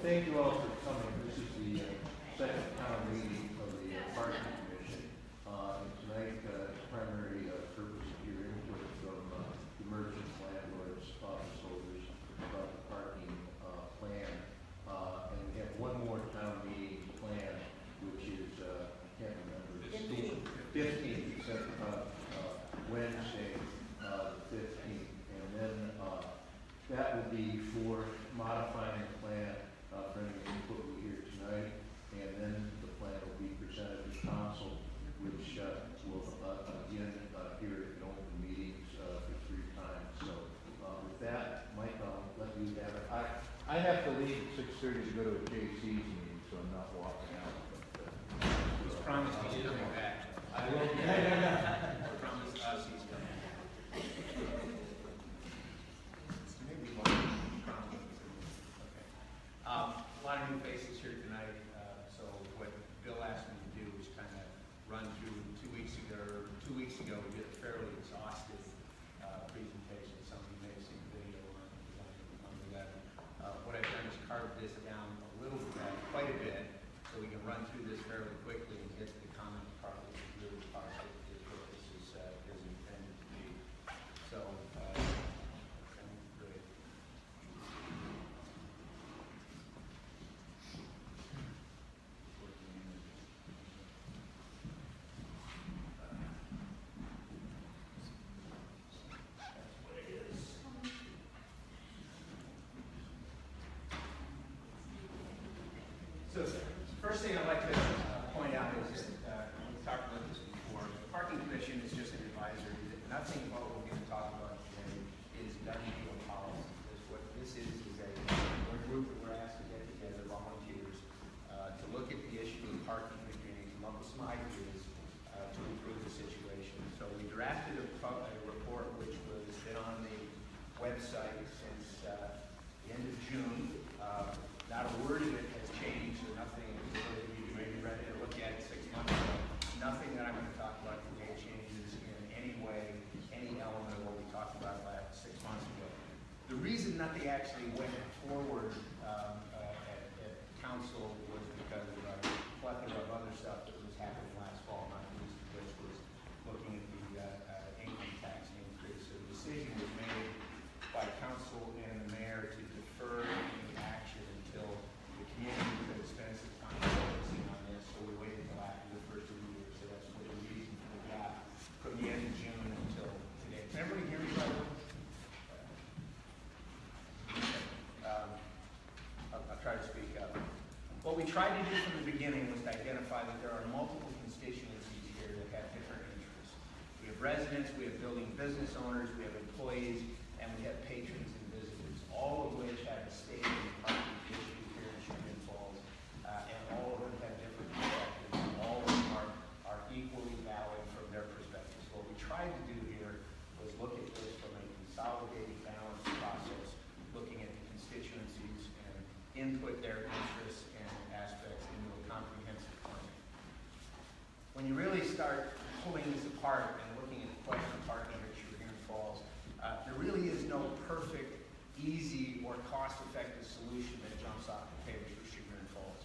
thank you all for coming. This is the second town meeting of the Parking Commission. And tonight, primary purpose of your input from the merchants, landlords, office holders about the parking plan. And we have one more town meeting planned, which is, I can't remember, it's the 15th, except Wednesday, the 15th. And then that will be for modifying the plan for any input we hear tonight, and then the plan will be presented to council, which will again hear it in open meetings for 3 times. So with that, Mike, I'll let you have it. I have to leave at 6:30 to go to a JC's meeting, so I'm not walking out. He's promised he's coming back. I will. Promised us he's coming back. A lot of new faces here tonight, so what Bill asked me to do was kind of run through 2 weeks ago. 2 weeks ago, we did a fairly exhaustive presentation. Some of you may have seen the video on the web. What I've done is carved this down a little bit, quite a bit, so we can run through this fairly quickly and get to the comment part, which is really positive, is what this is intended to be. So, great. So first thing I'd like to point out is that we've talked about this before. The Parking Commission is just an advisory. Nothing about what we're going to talk about today is done deal policy. What this is a group that we're asked to get together, volunteers, to look at the issue of parking in the community, come up with some ideas to improve the situation. So we drafted a report which has been on the website since the end of June. Not a word of it has changed, or nothing. You may be ready to look at it 6 months ago. Nothing that I'm going to talk about today changes in any way, any element of what we talked about 6 months ago. The reason that they actually went forward at council was because of a plethora of other stuff that was happening last fall, not least of which was looking at the income tax increase. So the decision was made by council and the mayor to defer any action until the community could spend some time focusing on this. So we waited until after the first of the year. So that's what the reason for the gap from the end of June until today. Can everybody hear me right now? I'll try to speak up. What we tried to do from the beginning was to identify that there are multiple constituencies here that have different interests. We have residents, we have building business owners, we have employees, and we have patrons and visitors, all of which have a stake in the parking issue here in Chagrin Falls, and all of them have different perspectives, and all of them are equally valid from their perspectives. What we tried to do here was look at this from a consolidated, balanced process, looking at the constituencies and input their interests and aspects into a comprehensive plan. When you really start pulling this apart and looking at the question of parking at Chagrin Falls, there really is no perfect, easy, or cost-effective solution that jumps off the page for Chagrin Falls.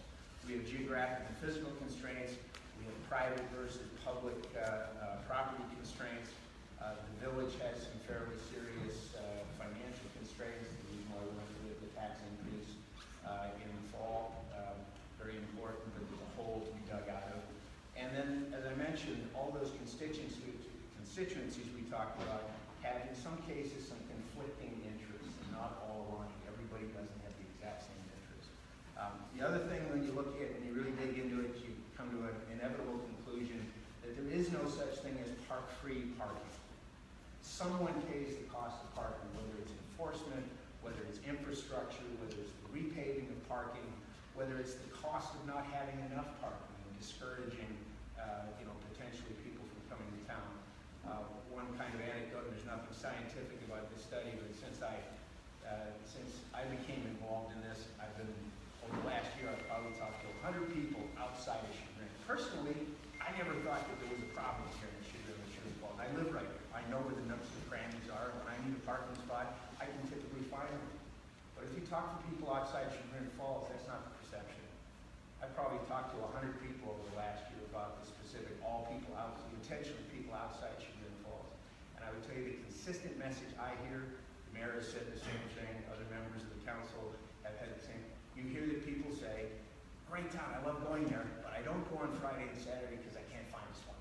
We have geographic and physical constraints. We have private versus public property constraints. The village has some fairly serious financial constraints. The reason why we went with the tax increase in the fall, very important, but there's a hole to be dug out of. And then, as I mentioned, all those constituencies we talked about have, in some cases, some conflicting interests, and not all aligned. Everybody doesn't have the exact same interests. The other thing, when you look at it and you really dig into it, you come to an inevitable conclusion that there is no such thing as park-free parking. Someone pays the cost of parking, whether it's enforcement, whether it's infrastructure, whether it's the repaving of parking, whether it's the cost of not having enough parking and discouraging, potentially people from coming to town. One kind of anecdote, and there's nothing scientific about this study, but since I became involved in this, I've been, over the last year, I've probably talked to 100 people outside of Chagrin. Personally, I never thought that there was a problem here in Chagrin Falls. I live right here. I know where the nooks and crannies are. When I need a parking spot, I can typically find them. But if you talk to people outside Chagrin Falls, that's not to 100 people over the last year about the specific the intention of people outside Chagrin Falls. And I would tell you the consistent message I hear, the mayor has said the same thing, other members of the council have had the same. You hear that people say, great town, I love going there, but I don't go on Friday and Saturday because I can't find a spot.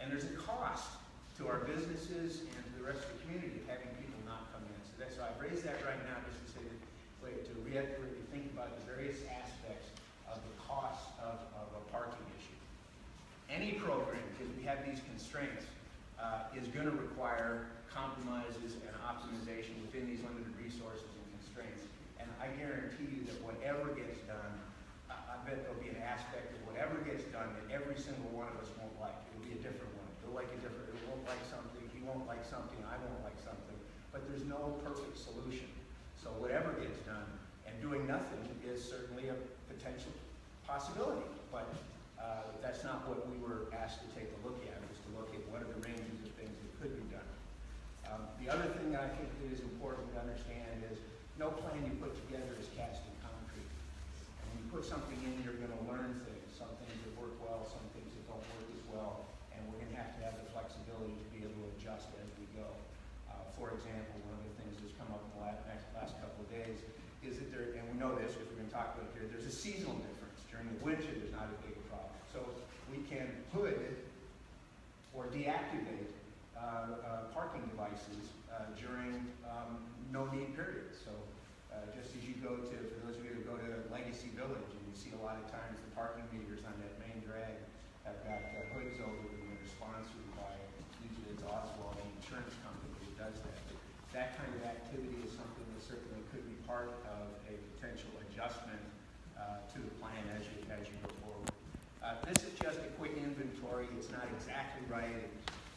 And there's a cost to our businesses and to the rest of the community of having people not come in. So I've raised that right now just to say that, to reiterate, think about the various aspects of the cost of a parking issue. Any program, because we have these constraints, is going to require compromises and optimization within these limited resources and constraints. And I guarantee you that whatever gets done, I bet there'll be an aspect of whatever gets done that every single one of us won't like. It'll be a different one. It won't like something, he won't like something, I won't like something. But there's no perfect solution. So whatever gets done, and doing nothing is certainly a potential possibility. But that's not what we were asked to take a look at, was to look at what are the ranges of things that could be done. The other thing that I think that is important to understand is no plan you put together is cast in concrete. And when you put something in, you're going to learn things. Some things that work well, some things that don't work as well. And we're going to have the flexibility to be able to adjust as we go. For example, one of the things that's come up in the last couple of days is that and we know this because we're going to talk about it here, there's a seasonal difference. During the winter, there's not as big a problem. So we can hood or deactivate parking devices during no-need periods. So just as you go to, for those of you who go to Legacy Village, and you see a lot of times the parking meters on that main drag have got hoods over them that are sponsored by, usually it's Oswald, the insurance company that does that. That kind of activity is something that certainly could be part of a potential adjustment to the plan as you go forward. This is just a quick inventory. It's not exactly right,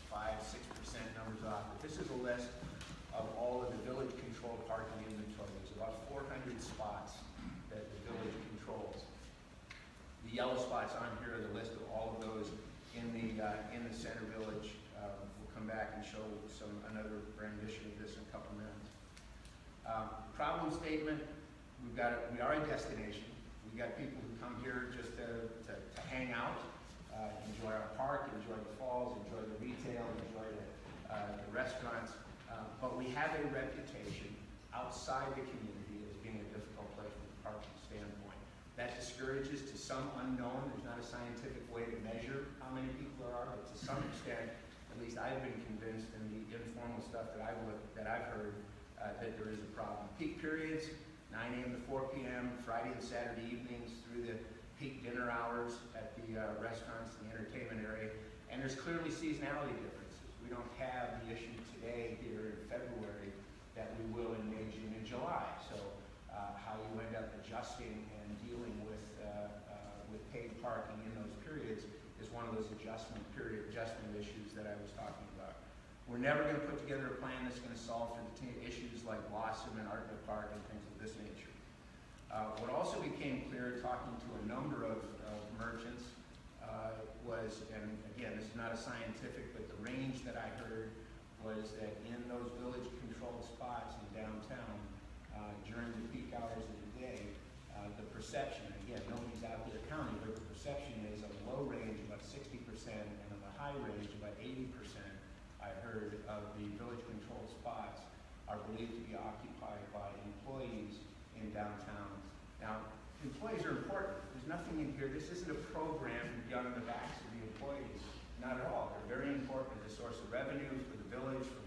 5-6% numbers off, but this is a list of all of the village-controlled parking inventory. There's about 400 spots that the village controls. The yellow spots on here are the list of all of those in the center village. We'll come back and show another rendition of this in a couple minutes. Problem statement: we are a destination. We got people who come here just to hang out, enjoy our park, enjoy the falls, enjoy the retail, enjoy the restaurants. But we have a reputation outside the community as being a difficult place from a parking standpoint. That discourages to some unknown. There's not a scientific way to measure how many people there are, but to some extent, at least I've been convinced in the informal stuff that I've heard that there is a problem. Peak periods, 9 a.m. to 4 p.m., Friday and Saturday evenings through the peak dinner hours at the restaurants and the entertainment area. And there's clearly seasonality differences. We don't have the issue today here in February that we will in May, June, and July. So how you end up adjusting and dealing with paid parking in those periods is one of those adjustment issues that I was talking about. We're never going to put together a plan that's going to solve for the issues like Blossom and Art Park and things of this nature. What also became clear talking to a number of merchants was, and again, this is not a scientific, but the range that I heard was that in those village-controlled spots in downtown during the peak hours of the day, the perception, again, nobody's out there counting, but the perception is of low range about 60% and of a high range about 80%, I heard, of the village-controlled spots are believed to be occupied by employees in downtown. Now, employees are important. There's nothing in here. This isn't a program done on the backs of the employees. Not at all. They're very important as a source of revenue for the village, from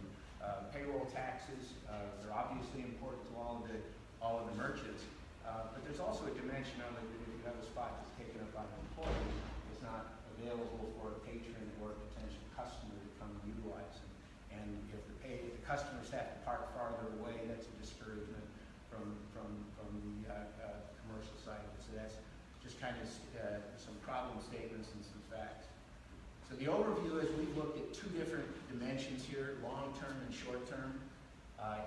payroll taxes. They're obviously important to all of the merchants. But there's also a dimension of it that if you have a spot that's taken up by an employee, it's not available for a patron or a potential customer to come and utilize. And if the customers have to park farther away, that's a discouragement from the commercial side. So that's just kind of some problem statements and some facts. So the overview is we've looked at two different dimensions here, long-term and short-term.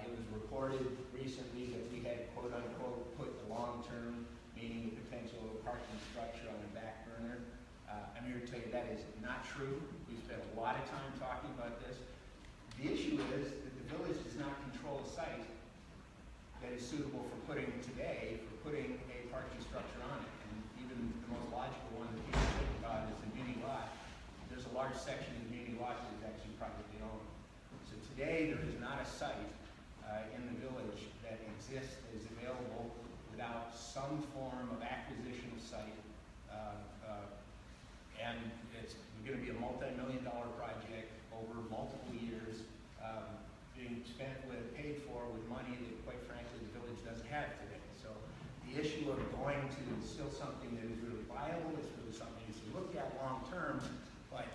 It was reported recently that we had, quote-unquote, put the long-term, meaning the potential of a parking structure on the back burner. I'm here to tell you that is not true. We've spent a lot of time talking about this. The issue is that the village does not control a site that is suitable for putting a parking structure on it. And logical one that people think about is the muni lot. There's a large section of the muni lot that is actually privately owned. So today, there is not a site in the village that exists, that is available without some form of acquisition of site. And it's going to be a multi-million-dollar project over multiple years, being paid for with money that, quite frankly, the village doesn't have today. So the issue of going to is still something that is really viable. It's really something to look at long term. But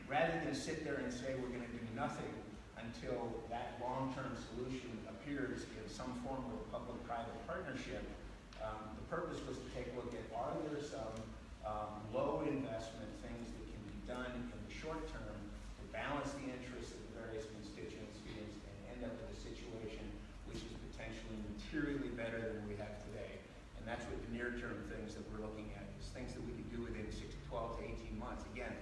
rather than sit there and say we're going to do nothing until that long-term solution appears in some form of a public-private partnership, the purpose was to take a look at, are there some low investment things that can be done in the short term to balance the interests of the various constituencies and end up with a situation which is potentially materially better than we have today. And that's what the near-term things that we're looking at is things that we can do within 6 to 12 to 18 months. Again,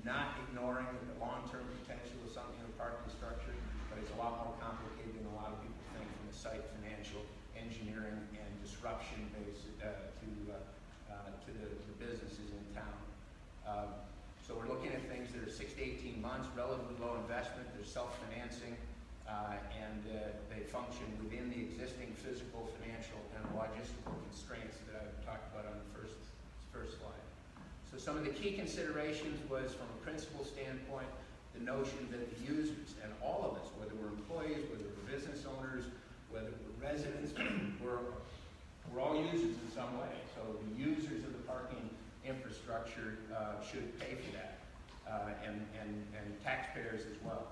not ignoring the long-term potential of something in the parking structure, but it's a lot more complicated than a lot of people think from the site, financial, engineering, and disruption base to the businesses in town. So we're looking at things that are 6 to 18 months, relatively low investment, they're self-financing, and they function within the existing physical, financial, and logistical constraints that I've talked about on the first slide. So some of the key considerations was, from a principal standpoint, the notion that the users, and all of us, whether we're employees, whether we're business owners, whether we're residents, we're all users in some way. So the users of the parking infrastructure should pay for that, and taxpayers as well.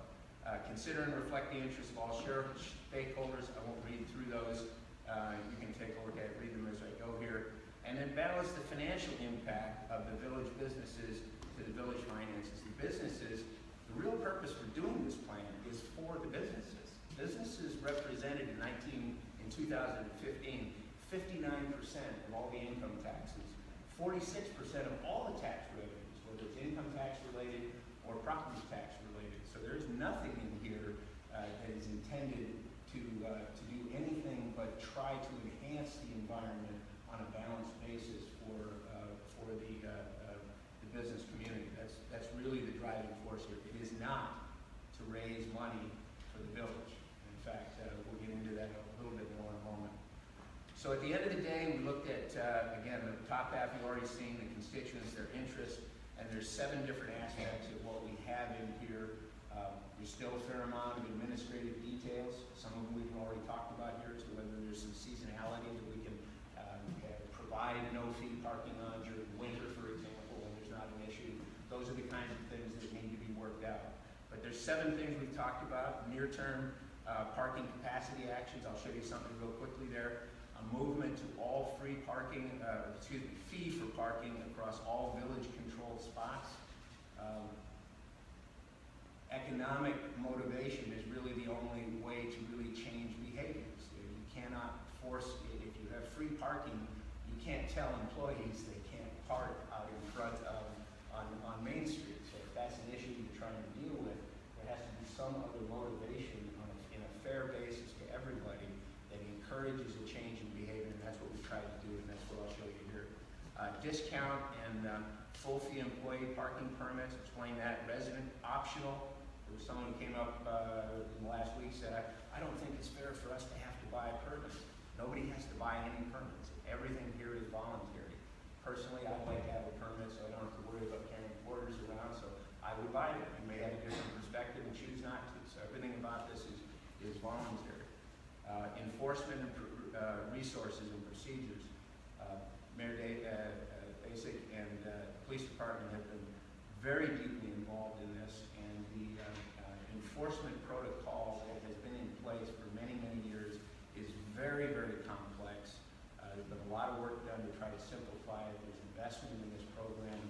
Consider and reflect the interests of all stakeholders. I won't read through those. You can take a look at it, read them as I go here. And then balance the financial impact of the village businesses to the village finances. The businesses, the real purpose for doing this plan is for the businesses. Businesses represented in 2015, 59% of all the income taxes, 46% of all the tax revenues, whether it's income tax related or property tax related. So there's nothing in here that is intended to do anything but try to enhance the environment on a balanced basis for the business community. That's really the driving force here. It is not to raise money for the village. In fact, we'll get into that a little bit more in a moment. So at the end of the day, we looked at, again, the top half you've already seen, the constituents, their interests, and there's 7 different aspects of what we have in here. There's still a fair amount of administrative details. Some of them we've already talked about here, as to whether there's some seasonality that we can provide no-fee parking on during winter, for example, when there's not an issue. Those are the kinds of things that need to be worked out. But there's 7 things we've talked about. Near-term parking capacity actions. I'll show you something real quickly there. A movement to all fee for parking across all village-controlled spots. Economic motivation is really the only way to really change behaviors. You cannot force it. If you have free parking, you can't tell employees they can't park out in front of on Main Street. So if that's an issue you're trying to deal with, there has to be some other motivation in a fair basis to everybody that encourages a change in behavior, and that's what we try to do, and that's what I'll show you here. Discount and full fee employee parking permits, explain that. Resident optional. There was someone who came up in the last week said, I don't think it's fair for us to have to buy permits. Nobody has to buy any permits. Everything here is voluntary. Personally, I'd like to have a permit so I don't have to worry about carrying porters around, so I would buy it. You may have a different perspective and choose not to. So everything about this is voluntary. Enforcement and resources and procedures. Mayor Basic and Police Department have been very deeply involved in this, and the enforcement protocol that has been in place for many, many years is very, very complex. There's been a lot of work done to try to simplify it. There's investment in this program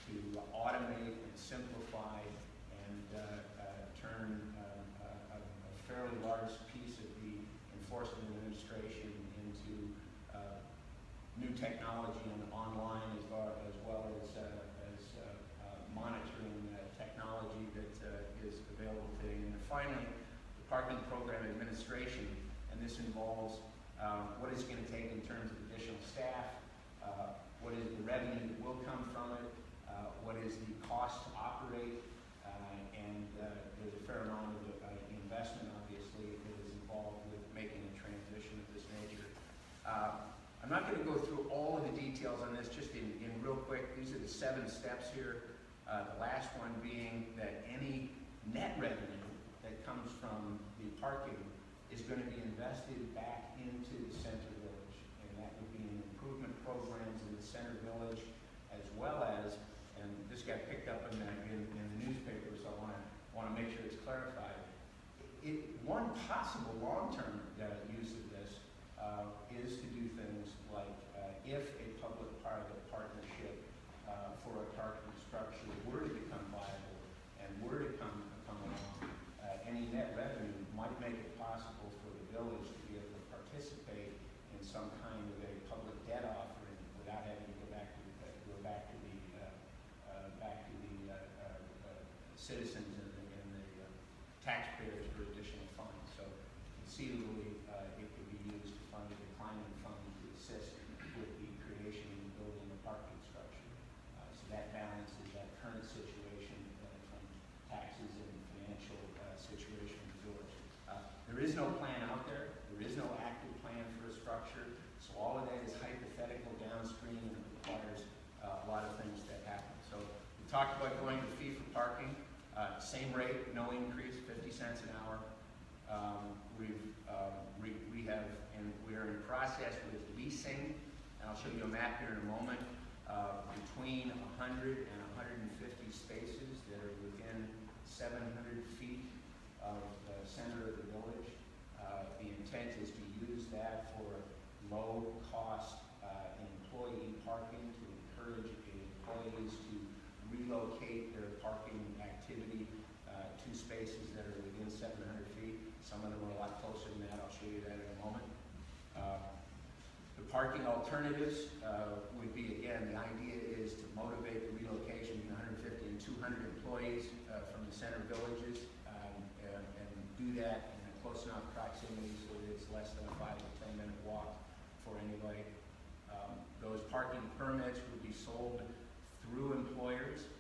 to automate and simplify and turn a fairly large piece of the enforcement administration into new technology and online, as well as monitoring technology that is available today. And finally, the parking program administration, and this involves what is it going to take in terms of additional staff, what is the revenue that will come not going to go through all of the details on this, just in real quick. These are the 7 steps here. The last one being that any net revenue that comes from the parking is going to be invested back into the center village. And that would be in improvement programs in the center village, as well as, and this got picked up in the newspaper, so I want to make sure it's clarified. One possible long-term use of this is to do things like if a public-private partnership for a parking structure were to become viable and were to come along, any net revenue might make it possible for the village to be able to participate in some kind of a public debt offering without having to go back to the citizens and the taxpayers for additional funds. So conceivably, it could be used to fund a declining fund to assist with the creation and building of parking structure. So that balances that current situation from taxes and financial situation of the village. There is no plan out there. There is no active plan for a structure. So all of that is hypothetical downstream, and it requires a lot of things to happen. So we talked about going to fee for parking. Same rate, no increase, 50 cents an hour. We have, and we're in process with leasing, and I'll show you a map here in a moment, between 100 and 150 spaces that are within 700 feet of the center of the village. The intent is to use that for low-cost employee parking to encourage employees to relocate their parking activity to spaces that are within 700 feet. Some of them are a lot closer than that. I'll show you that in a moment. The parking alternatives would be, again, the idea is to motivate the relocation of 150 and 200 employees from the center villages and do that in a close enough proximity so that it's less than a 5 to 10 minute walk for anybody. Those parking permits would be sold through employers.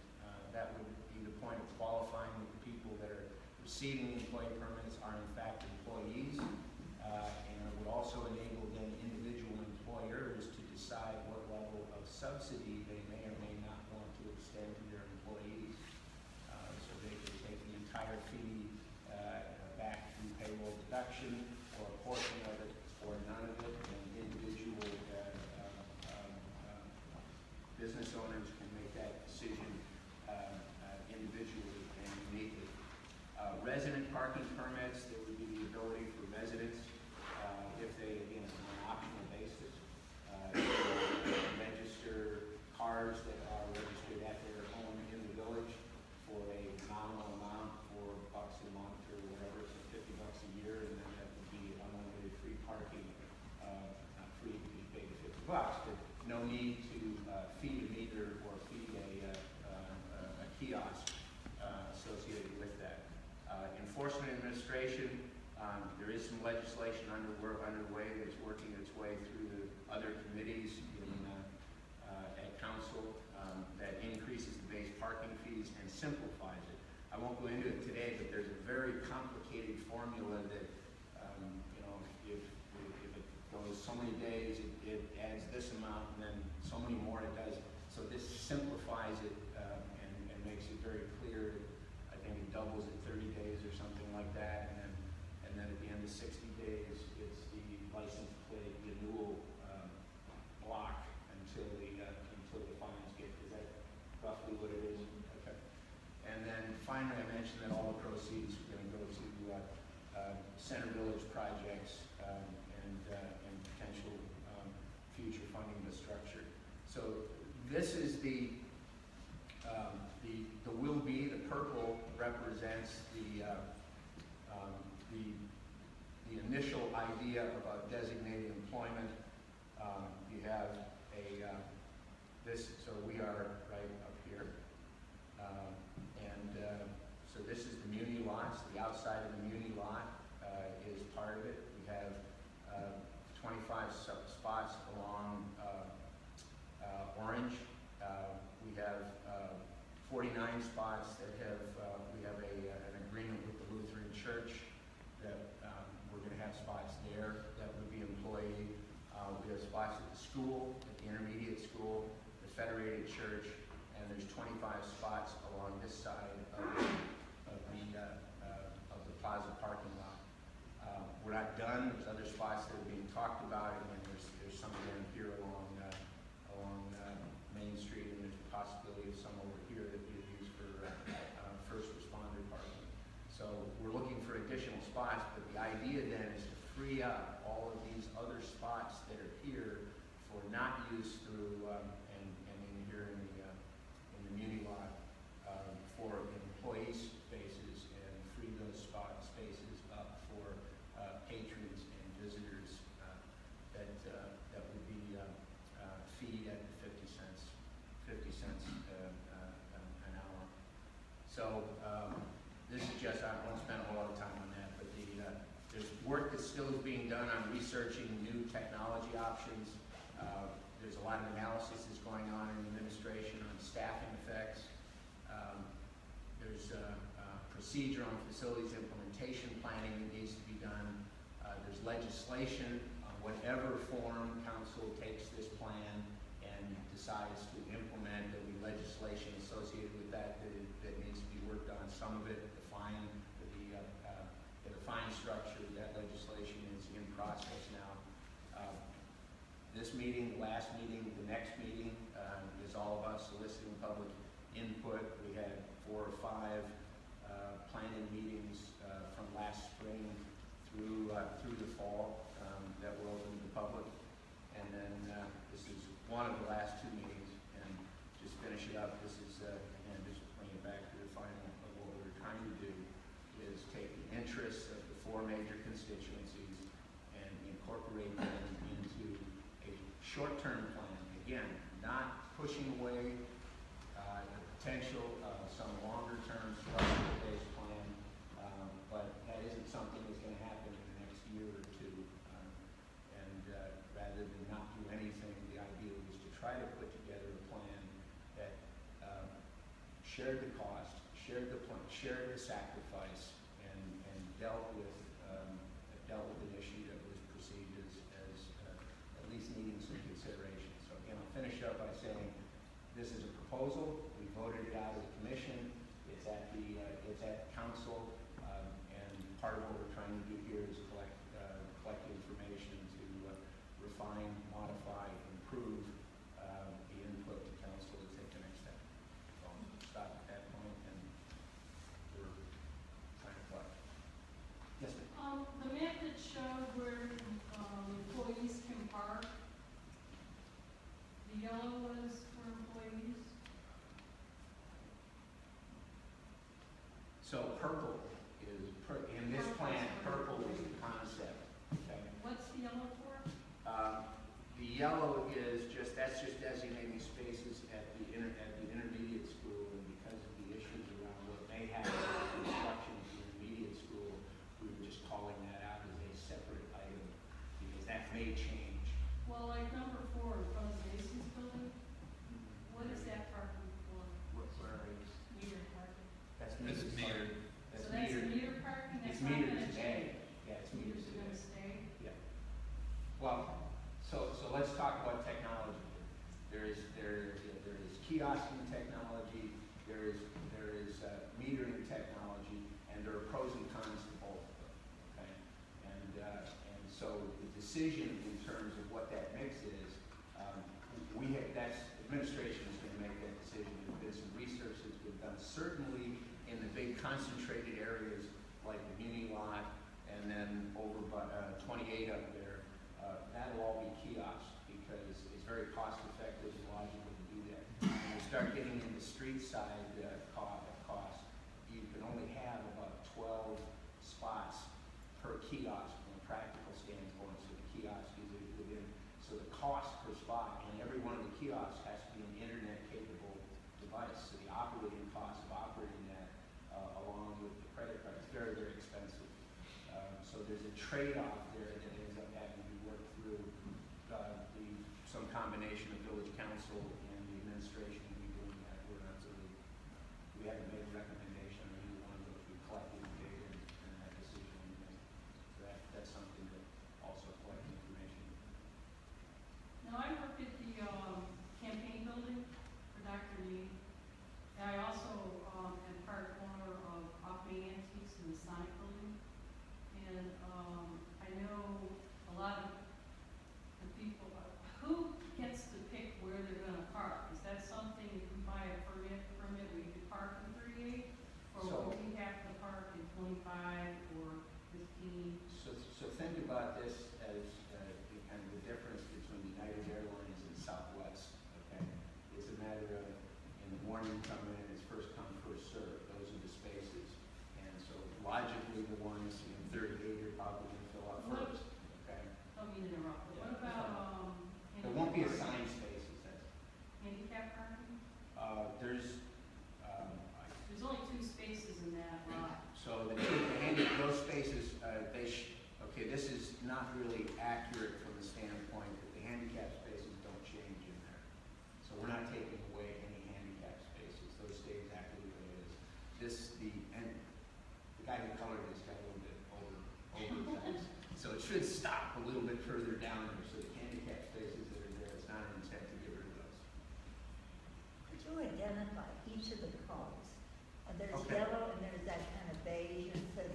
That would be the point of qualifying that the people that are receiving the employee permits are in fact employees. And it would also enable then individual employers to decide what level of subsidy they may or may not want to extend to their employees. So they could take the entire fee back through payroll deduction, or a portion of it, or none of it, and individual business owners can make that decision individually and uniquely. Resident parking permits, there would be the ability for residents, if they, again, on an optional basis, register cars that are registered at their home in the village for a nominal amount, $4 a month or whatever, so $50 a year, and then that would be unlimited free parking. Not free, because you pay the $50, but no need to feed a meter or feed a kiosk associated with that. Enforcement administration, there is some legislation underway that's working its way through the other committees at council that increases the base parking fees and simplifies it. I won't go into it today, but there's a very complicated formula that, if it goes so many days, it adds this amount, and then so many more it does. So this simplifies it and makes it very clear. I think it doubles at 30 days or something like that, and then at the end of 60 days, it's the license plate renewal block until the fines get. Is that roughly what it is? Okay. And then finally, I mentioned that all the proceeds are going to go to center village projects and potential future funding of the structure. So this is the will be. The purple represents the initial idea about designated employment. You have so we are right up here, so this is the muni lots. The outside of the muni lot is part of it. We have 25 spots along Orange. We have 49 spots that we have an agreement with the Lutheran Church that we're going to have spots there that would be employee. We have spots at the school, at the intermediate school, the Federated Church, and there's 25 spots along this side of the plaza parking lot. We're not done. There's other spots that are being talked about, and then there's some down here along Main Street, and there's a possibility of some over here that we use for first responder parking. So we're looking for additional spots, but the idea then is to free up all of these other spots that are here for not use through and in here in the muni lot for employee spaces, and free those spaces up for patrons and visitors that would be feed at 50 cents an hour. So this is just, I won't spend a whole lot of time on that, but there's work that still is being done on researching new technology options. There's a lot of analysis that's going on in the administration on staffing effects. There's procedure on facilities implementation planning that needs to be done. There's legislation on whatever form council takes this plan and decides to implement. There'll be legislation associated with that needs to be worked on. Some of it, the fine structure, that legislation is in process now. This meeting, the last meeting, the next meeting is all of us soliciting public input. We had 4 or 5 planning meetings from last spring through the fall that were open to the public. And then this is one of the last 2 meetings. And just finish it up, this is, again, just bring it back to the final of what we're trying to do is take the interests of the 4 major constituencies and incorporate them into a short-term plan. Again, not pushing away the potential of some longer-term structural-based plan, but that isn't something that's going to happen in the next year or 2. Rather than not do anything, the idea was to try to put together a plan that shared the cost, shared the sacrifice, and dealt with an issue that was perceived as at least needing some consideration. So again, I'll finish up by saying this is a proposal. We voted it out as a commission. It's at council, and part of what we're trying to do here is collect information to refine, modify, improve the input to council to take the next step. So I'll stop at that point, and we're trying to collect. Yes, ma'am. The map that showed where employees can park, the yellow was for employees. So purple is, in this plan, purple is the concept. Okay. What's the yellow for? The yellow is that's just designating spaces at the intermediate school, and because of the issues around what may happen with construction at the intermediate school, we were just calling that out as a separate item, because that may change. Well, like number 4 in front of Macy's building, what is that parking for? Where are you? Meter parking. That's This is metered. That's So that's metered. meter parking, It's that's not metered gonna today. change. Yeah, it's metered Meters are today. gonna stay. Yeah. Well, so let's talk about technology. There is kiosking technology, there is metering technology, and there are pros and cons to both of them. Okay, and so the decision in terms of what that mix is, administration is going to make that decision. There's been some research that's been done, certainly in the big concentrated areas like the muni lot, and then over by 28 up there. That'll all be kiosks because it's very cost effective and logical to do that. When you start getting into street side cost, you can only have about 12 spots per kiosk from a practical standpoint, so the kiosk is within. So the cost per spot, and every one of the kiosks has to be an internet capable device. So the operating cost of operating that along with the credit card is very, very expensive. So there's a trade-off there that ends up having to be worked through some combination of village council and the administration to be doing that. We haven't made a recommendation on either one of those. We collected the data and that decision we made. So that's something to also collect information. Now, I work further down there, so the handicap spaces that are there, it's not an intent to get rid of those. Could you identify each of the colors? There's Okay. yellow and there's that kind of beige and says.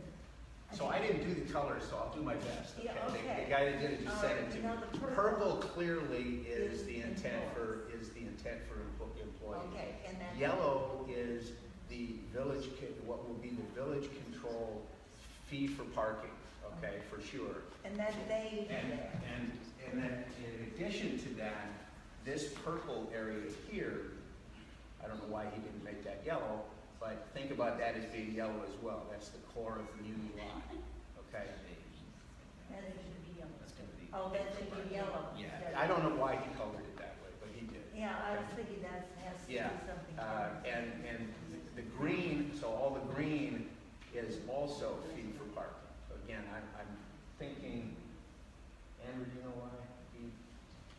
So I didn't do the colors, so I'll do my best, okay? Yeah, okay. The guy that did it just said it to You me. know, the Purple clearly is is the intent for, employees. employees. Okay, and then. Yellow is the village, what will be the village control fee for parking, okay, for sure. And that beige And, there. and then in addition to that, this purple area here, I don't know why he didn't make that yellow, but think about that as being yellow as well. That's the core of the new lot, okay? That it should be yellow. That's gonna be. Oh, that should be yellow. Yeah, instead of- I don't know why he colored it that way, but he did. Yeah, I was thinking that has to do Yeah, something. and the green, so all the green is also fee for parking. So again, I'm thinking, Andrew, do you know why?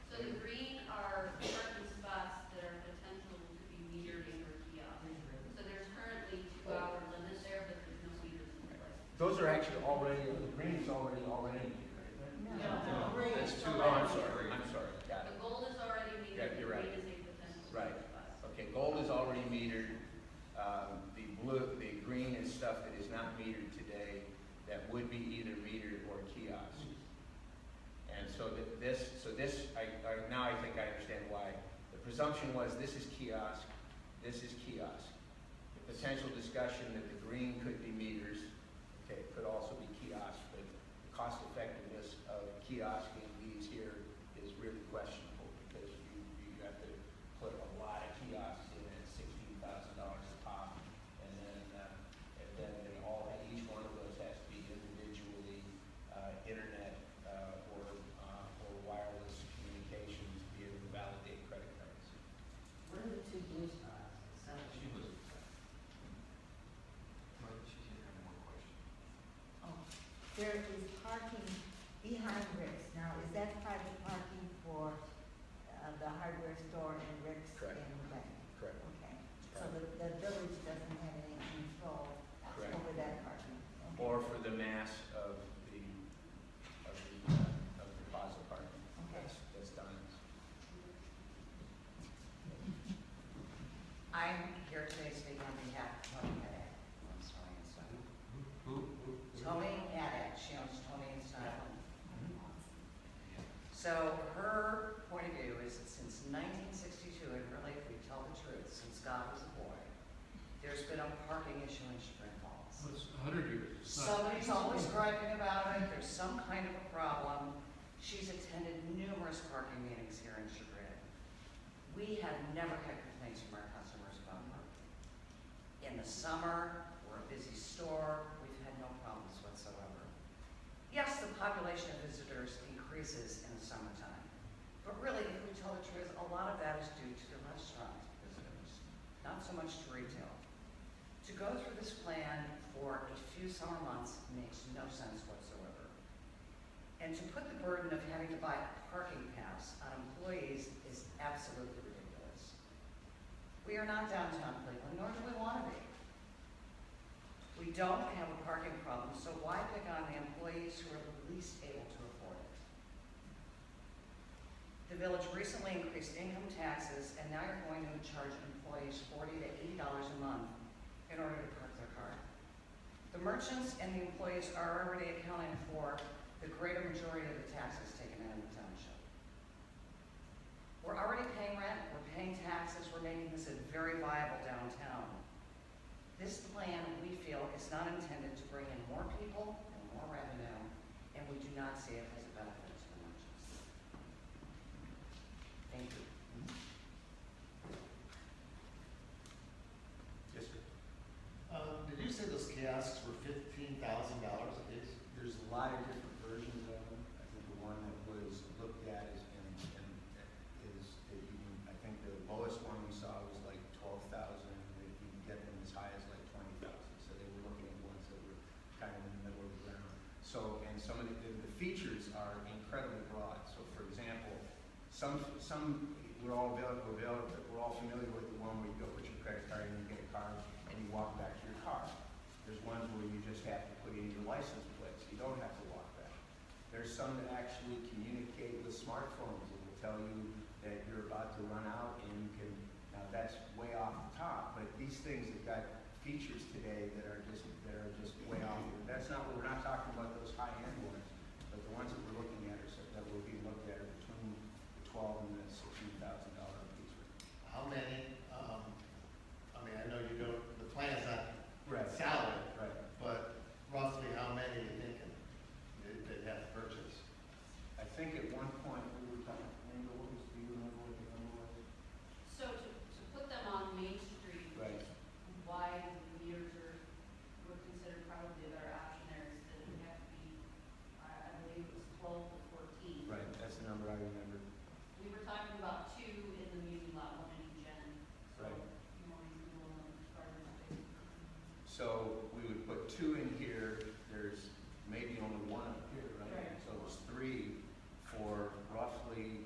So the green are parking spots that are potential to be metered in or kiosks. So there's currently 2-hour limit there, but there's no meters in place. Those are actually already, the green is already, right? No. That's It's two, oh, already- I'm sorry, got The it. gold is already Yeah, metered, the you're right. green is a potential Right. spot. Okay, gold is already metered. The blue, the green is stuff that is not metered today that would be either metered or kiosk. And so now I think I understand why. The presumption was this is kiosk, this is kiosk. The potential discussion that the green could be meters, okay, it could also be kiosk, but the cost effectiveness of kiosking these here is really questionable because you have to put a lot of kiosks in at $16,000 a pop, and then they all, each one of those has to be individually internet or wireless communications to be able to validate credit cards. Where are the two blue spots? She was. Well, she didn't have more questions. Oh, there is parking behind Rick's. Now, is that private parking for the hardware store and Rick's Correct. and the bank? Correct. Okay, so the village doesn't have any control Correct. over that parking? Okay. Or for the mass of the plaza parking. Okay. That's done. I'm here today speaking on behalf of Tony Haddad. I'm sorry, and stuff. Tony Haddad, she owns Tony and Style. So her point of view is that since 1962, and really if we tell the truth, since God was a boy, there's been a parking issue in Chagrin Falls. Well, it's 100 years. It's not- Somebody's always griping about it, there's some kind of a problem. She's attended numerous parking meetings here in Chagrin. We have never had complaints from our customers about parking. In the summer, we're a busy store, we've had no problems whatsoever. Yes, the population of visitors increases in the summertime, but really, if we tell the truth, a lot of that is due to the restaurant visitors, not so much to retail. To go through this plan for a few summer months makes no sense whatsoever. And to put the burden of having to buy a parking pass on employees is absolutely ridiculous. We are not downtown Cleveland, nor do we want to be. We don't have a parking problem, so why pick on the employees who are the least able to afford it? The village recently increased income taxes, and now you're going to charge employees $40 to $80 a month in order to park their car. The merchants and the employees are already accounting for the greater majority of the taxes taken in the township. We're already paying rent, we're paying taxes, we're making this a very viable downtown. This plan, we feel, is not intended to bring in more people and more revenue, and we do not see it as a benefit to the merchants. Thank you. Yes, sir. Did you say those kiosks were $15,000 a piece? There's a lot of different versions of them. I think the one that was looked at is, I think the lowest one we saw was like 12,000. You can get them as high as like 20,000. So they were looking at ones that were kind of in the middle of the ground. So, and some of the features are incredibly broad. So for example, we're all familiar with the one where you go put your credit card in, you get a card, and you walk back to your car. There's ones where you just have to put in your license plates. You don't have to walk back. There's some that actually communicate with smartphones and will tell you that you're about to run out and you can, now that's way off the top, but these things have got features today that are just way off. That's not, we're not talking about those high-end ones, but the ones that we're looking at are, that will be looked at are between the $12,000 and the $16,000 piece. How many, I mean, I know you don't, the plan's not Right. salary, Right. but roughly how many are you thinking they'd have to purchase? I think at one point we were talking, Amber, what was, do you remember what the number was? So to put them on Main Street, Right. why the meters were considered probably a better option there is that it would have to be, I believe it was 12 to 14. Right, that's the number I remember. We were talking about 2 in the music lot, 1 in each end. So Right. more reasonable and farther space. So we would put 2 in here, there's maybe only 1 up here, right? Right. So it's 3 for roughly,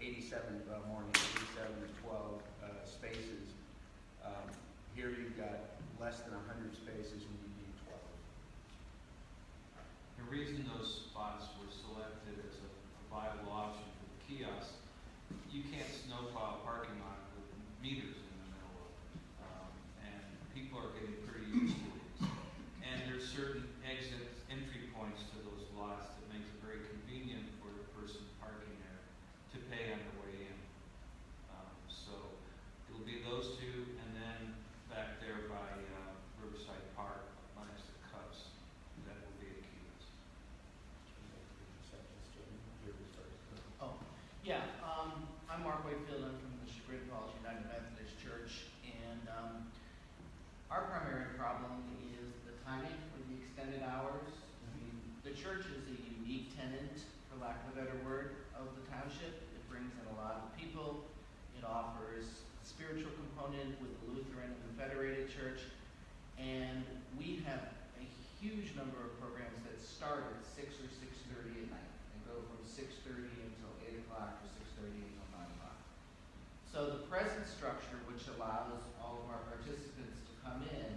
87, more than 87 or 12 spaces. Here you've got less than 100 spaces and you need 12. The reason those spots were selected as a viable option for the kiosk, you can't snowplow a parking lot with meters in the middle of it. And people are getting pretty used to these. And there's certain exit entry points to those lots that makes it very convenient for the person parking there to pay on their way in. So it'll be those 2, and then back there by Riverside Park, minus the Cubs, that will be a kiosk. Oh, yeah, I'm Mark Wakefield, I'm from the Chagrin Falls United Methodist Church, and, our primary problem is the timing for the extended hours. I mean, the church is a unique tenant, for lack of a better word, of the township. It brings in a lot of people. It offers a spiritual component with the Lutheran and the Federated Church, and we have a huge number of programs that start at 6 or 6:30 at night and go from 6:30 until 8 o'clock or 6:30 until 9 o'clock. So the present structure, which allows all of our participants to come in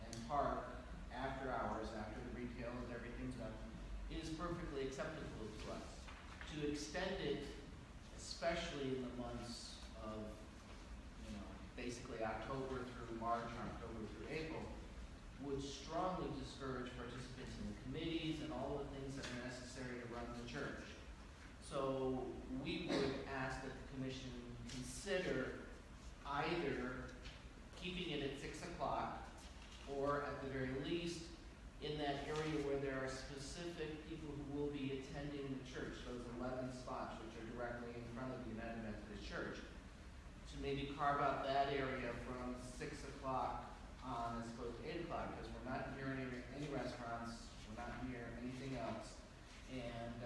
and park after hours, after the retail and everything's done, is perfectly acceptable to us. To extend it, especially in the months of, basically October through March, or October through April, would strongly discourage participants in the committees and all the things that are necessary to run the church. So we would ask that the commission consider either keeping it at 6 o'clock, or at the very least, in that area where there are specific people who will be attending the church, those 11 spots which are directly in front of the United Methodist Church, to maybe carve out that area from 6 o'clock on as opposed to 8 o'clock, because we're not near any restaurants, we're not near anything else. And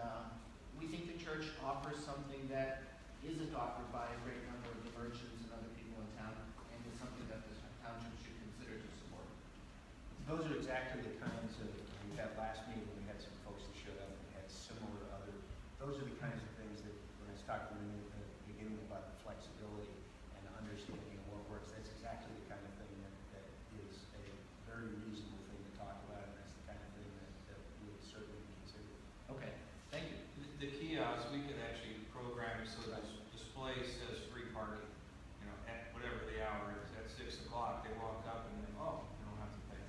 we think the church offers something that isn't offered by a great number of the merchants and other people in town, and it's something that the township should consider to support. Those are exactly the kinds of, we had last meeting, we had some folks that showed up and had similar other, those are the kinds of things that, when I was talking to you at the beginning about the flexibility and understanding of what works, that's exactly the kind of thing that is a very reasonable thing to talk about, and that's the kind of thing that we would certainly consider. Okay, thank you. The kiosk, we could actually program it so the display says free parking, at whatever the hour is. At 6 o'clock, they walk up and then, oh, you don't have to pay.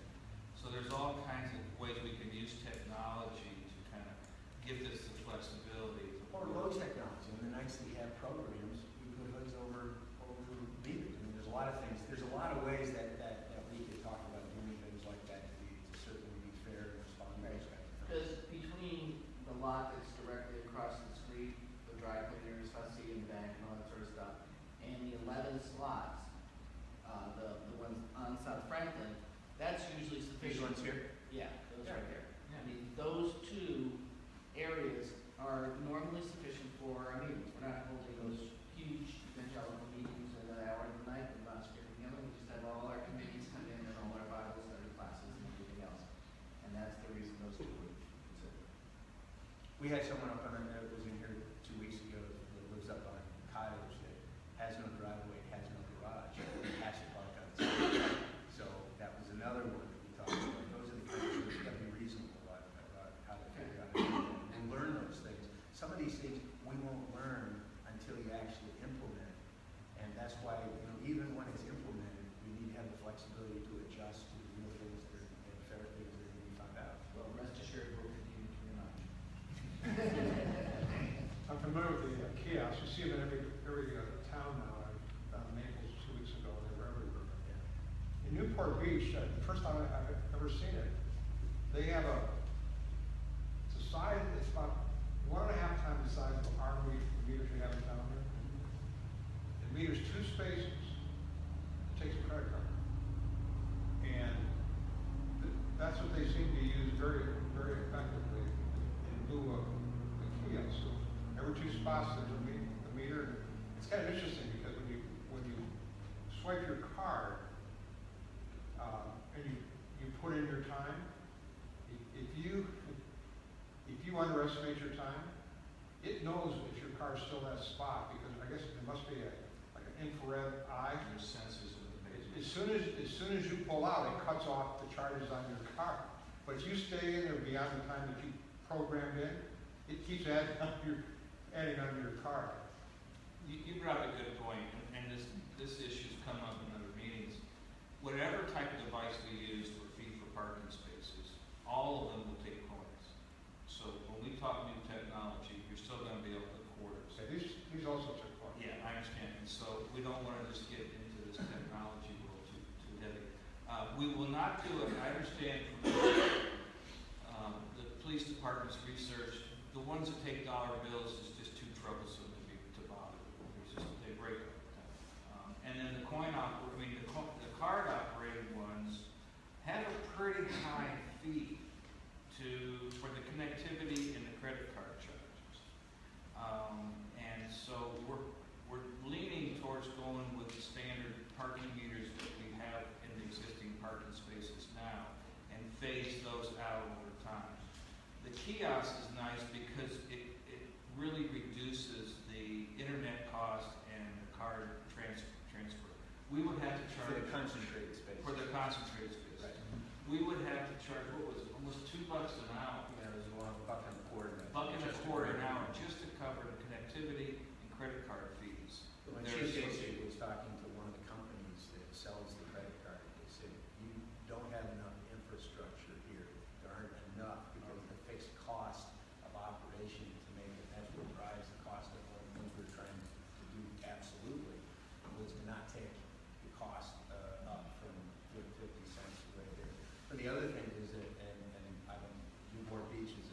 So there's all kinds of ways we can use technology to kind of give this the flexibility. Or low technology, and the nights that you have programs, you put hoods over meters. I mean, there's a lot of things, there's a lot of ways that we could talk about doing things like that to certainly be fair and respond to those kinds of things. Because between the lot that's directly across the street, the dry cleaners, Hussey and Bank and all that sort of stuff, and the 11 slots, the ones on South Franklin, that's usually These sufficient. ones here? Yeah, those Yeah. right there. Yeah. I mean, those 2 areas are normally sufficient for our meetings. We're not holding those huge evangelical meetings at that hour of the night with lots of people together. We just have all our committees come in and all our Bible study classes and everything else. And that's the reason those 2 were considered. We had someone up on, that was in here 2 weeks ago that lives up on Cottage that has no driveway, has no garage, has to park outside. So that was another one that we talked about. Those are the kinds of things that be reasonable. some of these things we won't learn until you actually implement. And that's why, even when it's implemented, we need to have the flexibility to adjust to the real things that are, and fair things that are going to be found out. Well, rest assured, we'll continue to remind you. I'm familiar with the kiosks. You see them in every town now. I found Naples 2 weeks ago. They were everywhere. In Newport Beach, the first time I've ever seen it, they have it's a size, it's about 1.5 times the size of our meters we have in town here. It meters 2 spaces. It takes a credit card. And that's what they seem to use very, very effectively in lieu of the kiosk. So every 2 spots there's a meter. It's kind of interesting because when you swipe your card and you put in your time, if you underestimate your time, it knows if your car's still that spot because I guess it must be like an infrared eye. Your sensors in the page. As soon as you pull out, it cuts off the charges on your car. But if you stay in there beyond the time that you programmed in, it keeps adding on your card. You brought up a good point, and this issue's come up in other meetings. Whatever type of device we use for fee for parking spaces, all of them will take coins. So when we talk new technology, you're still going to be able to put quarters. Okay, these also took part. Yeah, I understand. And so we don't want to just get into this technology world too heavy. We will not do it. I understand from the police department's research, the ones that take dollar bills is just too troublesome to bother. They break up. And then the the card operated ones have a pretty high fee for the connectivity and the credit card charges. And so we're leaning towards going with the standard parking meters that we have in the existing parking spaces now and phase those out over time. The kiosk is nice because it really reduces the internet cost and the card transfer. We would have to charge For the concentrated space. for the concentrated space. Right. We would have to charge, what was it, almost $2 an hour. Yeah, there's $1.25 $1.25 an hour just to cover the connectivity and credit card fees. When There's- Chief Casey was talking to one of the companies that sells the credit card, they said, you don't have enough infrastructure here. There aren't enough because the fixed cost of operation to make it, that's what drives the cost of what we're trying to do absolutely, was to not take the cost up from 50 cents right there. But the other thing is that, and I don't, Newport Beach is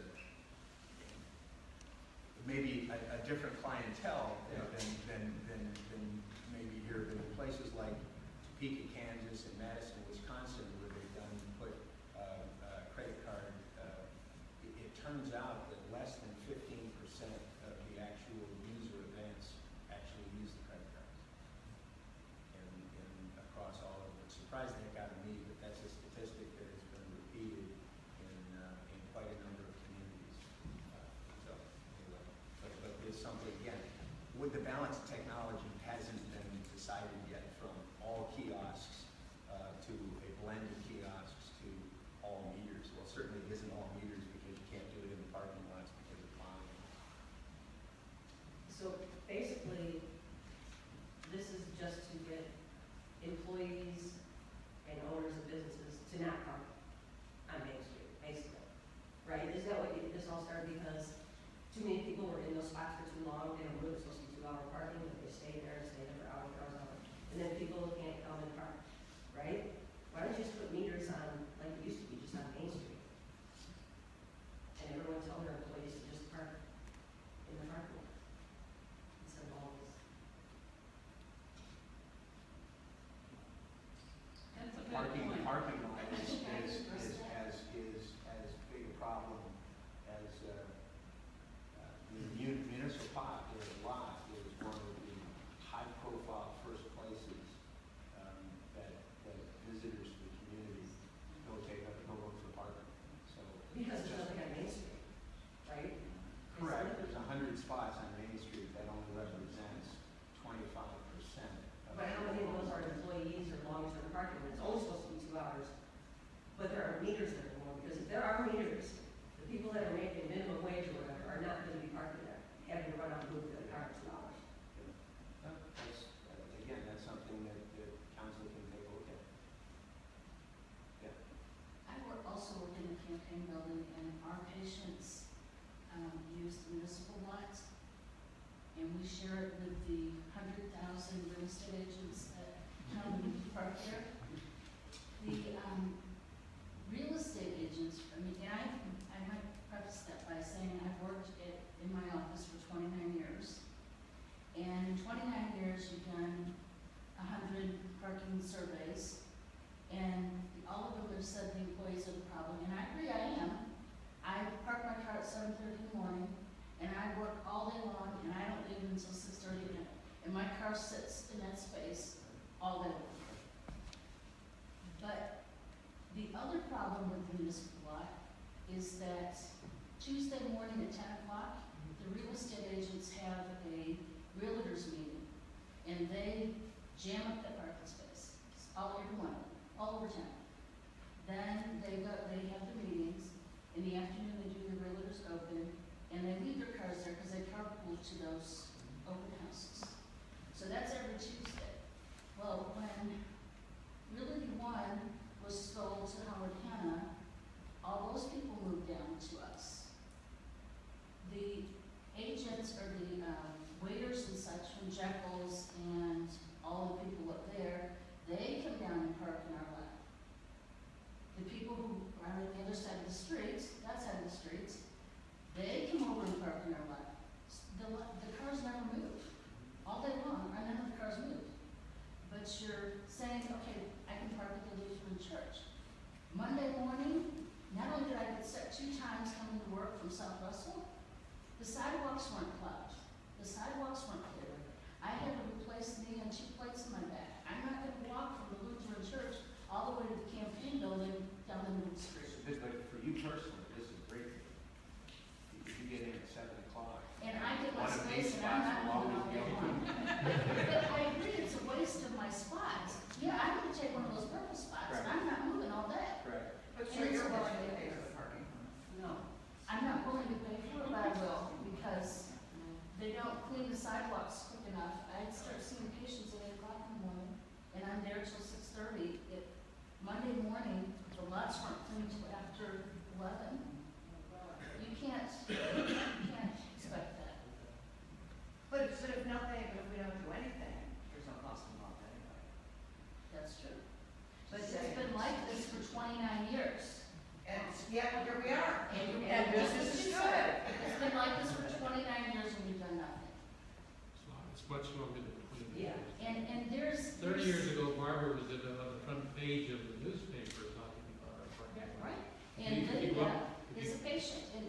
maybe a different clientele than maybe here, but in places like Topeka, Kansas, and Madison, Wisconsin, where they've put credit card, it turns out that less than 15% of the actual user events actually use the credit cards. And across all of it, it surprised the heck out of me, but that's a statistic that has been repeated in quite a number of communities. So anyway, but there's something, again, with the balance of technology hasn't been decided yet from all kiosks to a blend of kiosks to all meters. Well, certainly it isn't all meters because you can't do it in the parking lots because of volume. So basically, this is just to get employees and owners of businesses to not park on Main Street, basically, right? Is that what this all started because too many people were in those spots for too long and it was supposed to be 2-hour parking, but they stayed there for hours and hours and hours? parking building, and our patients, use the municipal lot, and we share it with the 100,000 real estate agents that come and park there. The, real estate agents, I mean, and I might preface that by saying I've worked in my office for 29 years. And in 29 years, you've done 100 parking surveys, and all of them have said the employees are the problem, and I agree, I am. I park my car at 7:30 in the morning, and I work all day long, and I don't leave until 6:30 at night. And my car sits in that space all day long. But the other problem with the municipal lot is that Tuesday morning at 10 o'clock, the real estate agents have a realtors meeting, and they jam up that parking space, every one of them, all over town. Then they have the meetings, in the afternoon they do the realtors open, and they leave their cars there because they carpool to those open houses. So that's every Tuesday. Well, when Realty One was sold to Howard Hanna, all those people moved down to us. The agents or the waiters and such from Jekyll's and all the people up there, they come down and park in our lot. The people who are on the other side of the streets, that side of the streets, they come over and park in our lot. The cars never move. All day long, none of the cars move. But you're saying, okay, I can park at the Lutheran church. Monday morning, not only did I get set 2 times coming to work from South Russell, the sidewalks weren't plowed. The sidewalks weren't clear. I had to replace knee and 2 plates in my back. I'm not gonna walk from the Lutheran church all the way to the campaign building down the middle of the street. So this, like, for you personally, this is great. You get in at 7 o'clock. And I get my One of these space and I'm spots not will moving all always be day open. long. But I agree, it's a waste of my spots. Yeah, I'm gonna take one of those purple spots, and I'm not moving all day. Right. But so you're willing to pay for the parking? No, I'm not willing to pay for it, but I will, because they don't clean the sidewalks quick enough. I start seeing patients at 8 o'clock in the morning, and I'm there till 6:30. Monday morning, the lots weren't cleaned till after 11. You can't expect that. But if we don't do anything, there's no cost involved anyway. That's true. But it's been like this for 29 years. And, yeah, here we are. And business is good. It's been like this for 29 years and we've done nothing. It's much longer than 20 years. And there's. 30 years ago, Barbara was on the front page of the newspaper talking about our parking lot. Right. If And you go Lydia up- if is you- a patient in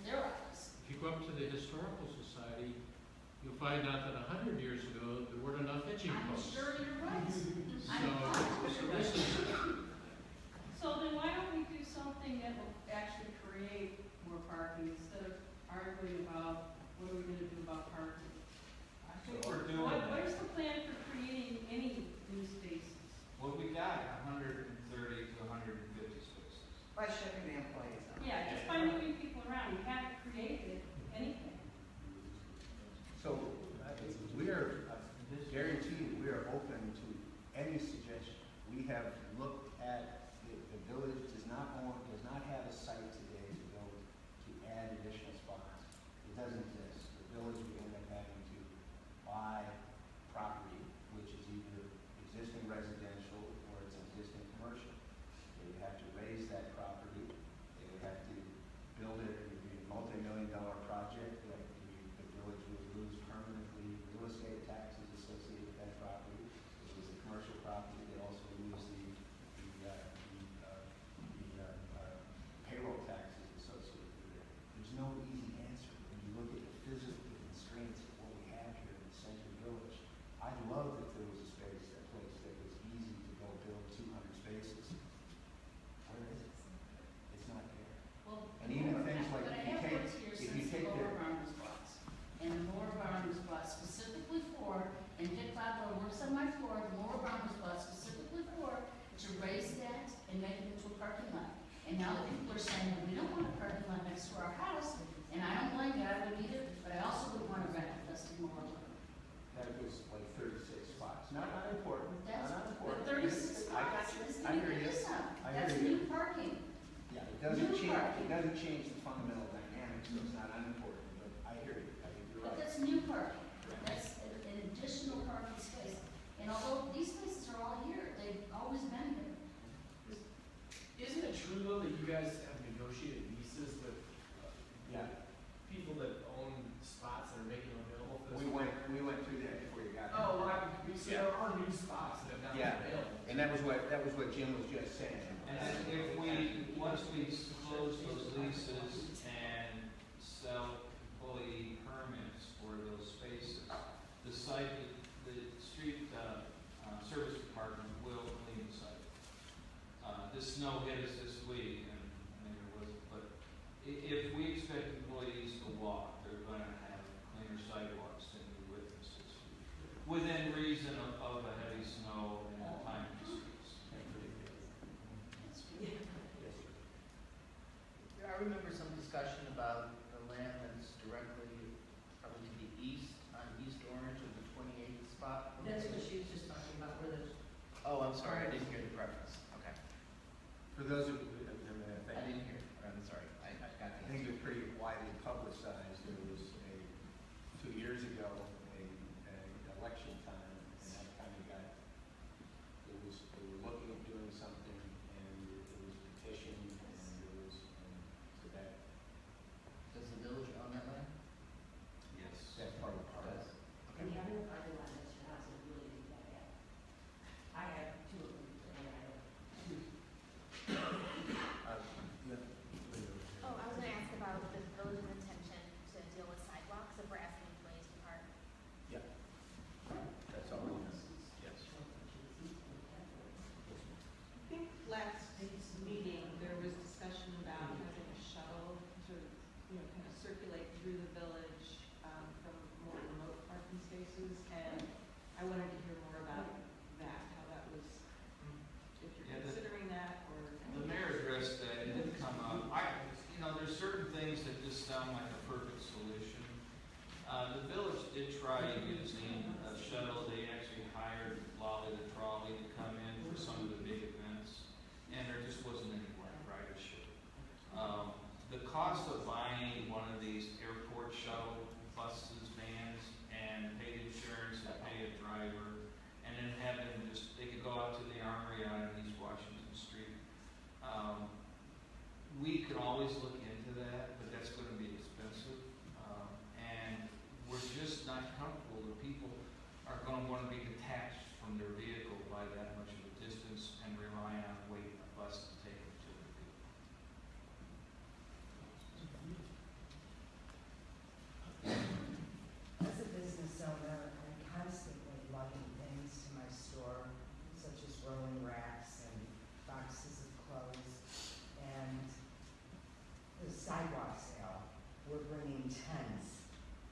their office. If you go up to the Historical Society, you'll find out that 100 years ago, there weren't enough hitching I'm posts. sure you're right. So this is, So then why don't we do something that will actually create more parking instead of arguing about what are we gonna do about parking? I think we're doing What that. is the plan for creating any new spaces? Well, we got 130 to 150 spaces. By shipping the employees out. Yeah, just by moving people around, you haven't created anything. So, we are, guarantee you, we are open to any suggestion. We have looked at, the village does not have a site today to go to add additional spots. It doesn't exist. The village would end up having to buy property, which is either existing residential or it's existing commercial. They would have to raise that property. They would have to build it. It would be a multi-million-dollar project. The village would lose permanently real estate taxes associated with that property. If it was a commercial property, they also lose the payroll taxes associated with it. There's no easy answer. When you look at the physical constraints of what we have here in the center village, I'd love if there was a place that was easy to go build 200 spaces. Where is it? It's not there. Well, And even things like but I if you have take- worked here if you since the take lower the- barn was bought. And the lower barn was bought specifically for, and Dick Butler works on my floor, the lower barn was bought specifically for to raise that and make it into a parking lot. And now that people are saying, well, we don't want a parking lot next to our house, and I don't blame you, I wouldn't either, but I also would want to rent a Dusty Moore. That was like 36 spots. Not important. That's, Not important. but 36 I got spots you. is I hear gonna you. be some. I That's hear you. new parking. Yeah, it doesn't New change. parking. so it's not unimportant, but I hear you, I think you're But right. that's new parking, that's an additional parking space. And although these spaces are all here, they've always been here. Isn't it true though that you guys have negotiated leases with Yeah. people that own spots that are making them available for this? We went through that before you got here. Oh, well, so there are new spots that have not been Yeah, available. and that was what Jim was just saying. And then if we, once we close those leases and sell employee permits for those spaces, the site, the street, service department will clean the site. This snow hit us this week, and maybe it wasn't, but if we expect employees to walk, they're gonna have cleaner sidewalks than we witnessed this week. Within reason of a heavy snow and time constraints. I remember some discussion about the land that's directly, probably to the east, on East Orange of the 28th spot. That's what she was just talking about, where the, Oh, I'm sorry, I didn't hear the preference. Okay. For those of you who I didn't hear, I'm sorry, I got the I think answer. they're pretty widely publicized. There was 2 years ago, a election time, and that kind of got, they were looking at doing something, and it was petitioned, and there was, so that, Does the village own that land? Yes. that part of the park. Does. and having a parking lot next to your house is really be that bad. I have two of them, and I have two. Oh, I was gonna ask about the village's intention to deal with sidewalks if we're asking employees to park. Yeah. That's all we know. Yes. I think last meeting, there was discussion about having a shuttle sort of, kind of circulate through the village, from more remote parking spaces, and I wanted to hear more about that, how that was, if you're Yeah, considering that, or. The mayor addressed that, it didn't come up. There's certain things that just sound like a perfect solution. The village did try using a shuttle. They actually hired Lolly the Trolley to come in for some of the big events, and there just wasn't any ridership. The cost of buying one of these airport shuttle buses, vans, and pay insurance and pay a driver, and then have them just, they could go out to the armory on East Washington Street. We could always look into that, but that's going to be expensive. And we're just not comfortable that people are going to want to be detached from their vehicle by that much of a distance and rely on waiting a bus to take them to their vehicle. As a business owner, I'm constantly lugging things to my store, such as rolling racks and boxes of clothes. And the sidewalk sale, we're bringing tents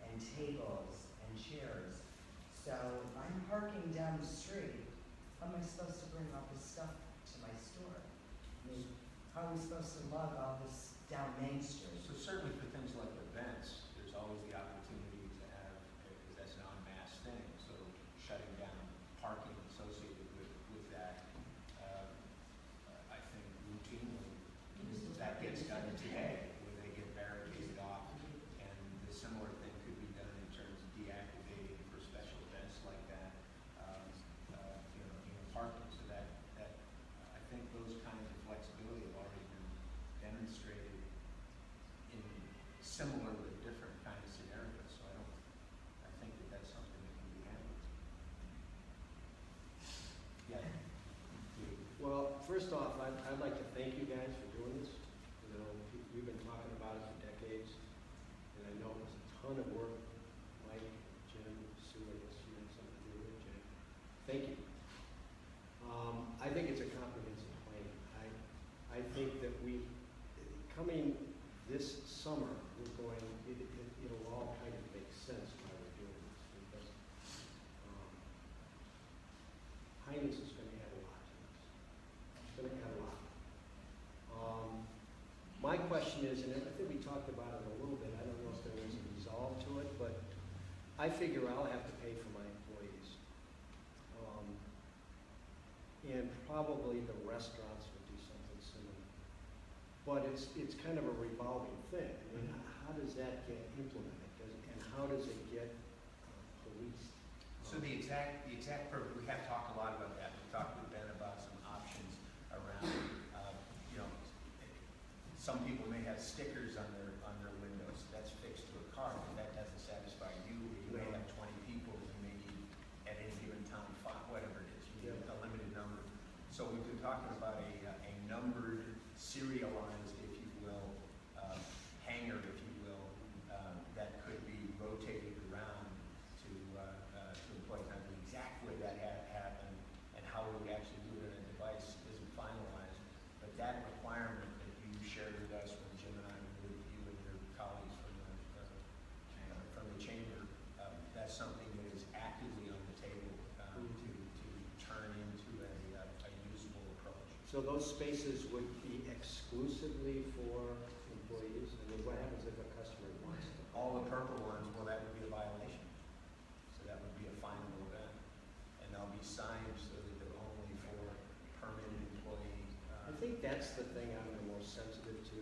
and tables and chairs. So if I'm parking down the street, how am I supposed to bring all this stuff to my store? I mean, how are we supposed to lug all this down Main Street? So certainly for things like events, there's always the opportunity to have, because that's an en masse thing, so shutting down parking associated with that, I think routinely, that gets done today, where they get barricaded off, and the similar thing could be done in terms of deactivating for special events like that, parking, so that, I think those kinds of flexibility have already been demonstrated in similar but different kind of scenarios, so I think that that's something that can be handled. Yeah. Well, first off, I'd like to thank you guys for doing this. We've been talking about it for decades, and I know it was a ton of work. Mike, Jim, Sue, I guess you had something to do with it, Jim. Thank you. I think it's a comprehensive plan. I think that coming this summer, it'll all kind of make sense why we're doing this, because Heinz is going to add a lot to this. It's going to add a lot. My question is, and I think we talked about it a little bit, I don't know if there is a resolve to it, but I figure I'll have to pay for my employees. And probably the restaurants would do something similar. but it's kind of a revolving thing. I mean, how does that get implemented? And how does it get policed? So the exact purpose, we have talked a lot about that. We talked with Ben about some options around, some people may have stickers on their windows. That's fixed to a car, but that doesn't satisfy you. You may have 20 people, you may need at any given time, whatever it is, you need a limited number. So we've been talking about a numbered, serialized, if you will, hanger, if you will, that could be rotated around to employees. Now, the exact way that happened and how we would actually do it in a device isn't finalized, but that requirement that you shared with us when Jim and I were with you and your colleagues from the chamber, that's something that is actively on the table to turn into a usable approach. So those spaces would be exclusively for employees? I mean, what happens if a customer wants them? All the purple ones, well, that would be a violation. So that would be a finable event. And there'll be signs so that they're only for permanent employees. I think that's the thing I'm the most sensitive to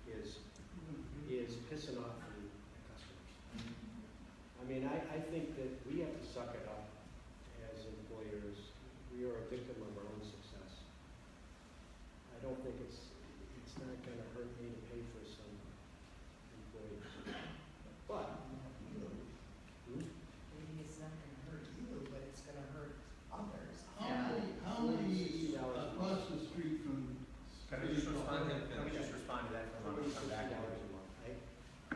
is pissing off the customers. I mean, I think that we have to suck it up as employers. We are a victim of our own success. I don't think it's not going to hurt me to pay for some employees. But, Maybe it's not gonna hurt you, but it's gonna hurt others. How many across the street from? Can I just respond to that for a moment? Come back to it.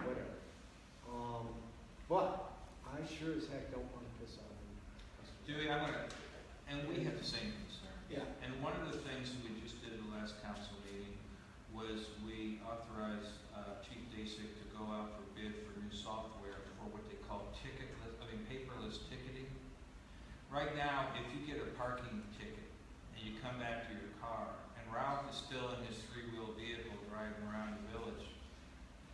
whatever. But I sure as heck don't want to piss off any customers. Dewey, and we have the same concern. Yeah. And one of the things we just did at the last council meeting was we authorized Chief Dasick to go out for bid for new software for what they call paperless ticketing. Right now, if you get a parking ticket and you come back to your car and Ralph is still in his three-wheel vehicle driving around the village,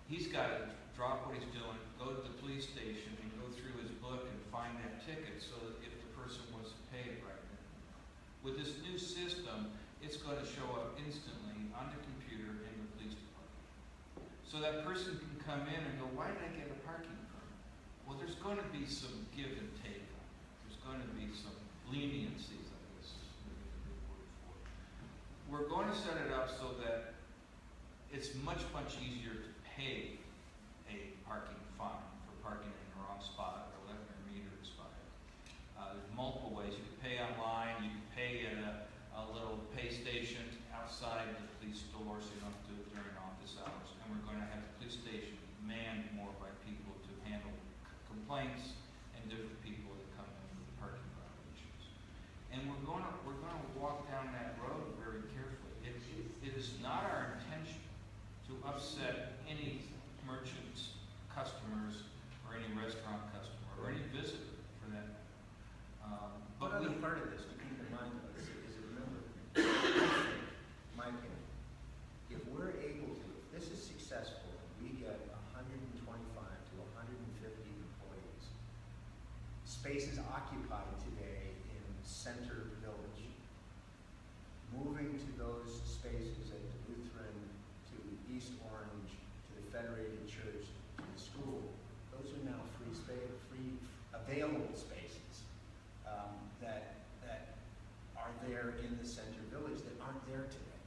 he's got to drop what he's doing, go to the police station and go through his book and find that ticket so that if the person wants to pay it right then. With this new system, it's going to show up instantly on the computer in the police department. So that person can come in and go, why did I get a parking permit? Well, there's going to be some give and take on it. There's going to be some leniencies, I guess is maybe the good word for it. We're going to set it up so that it's much easier to pay a parking fine for parking in the wrong spot or letting your meter expire. There's multiple ways. You can pay online, you can pay at a little pay station outside the police store, so you don't have to do it during office hours. And we're going to have the police station manned more by people to handle complaints and different people that come in with parking violations. And we're going to walk down that road very carefully. It is not our intention to upset any merchants, customers, or any restaurant customer, or any visitor for that matter. But another part of this to keep in mind is remember, my opinion, if we're able to, if this is successful, and we get 125 to 150 employees, spaces occupied today in Center Village, moving to those spaces at the Lutheran, to East Orange, to the Federated Church, to the school, those are now free available spaces that are there in the Center Village that aren't there today.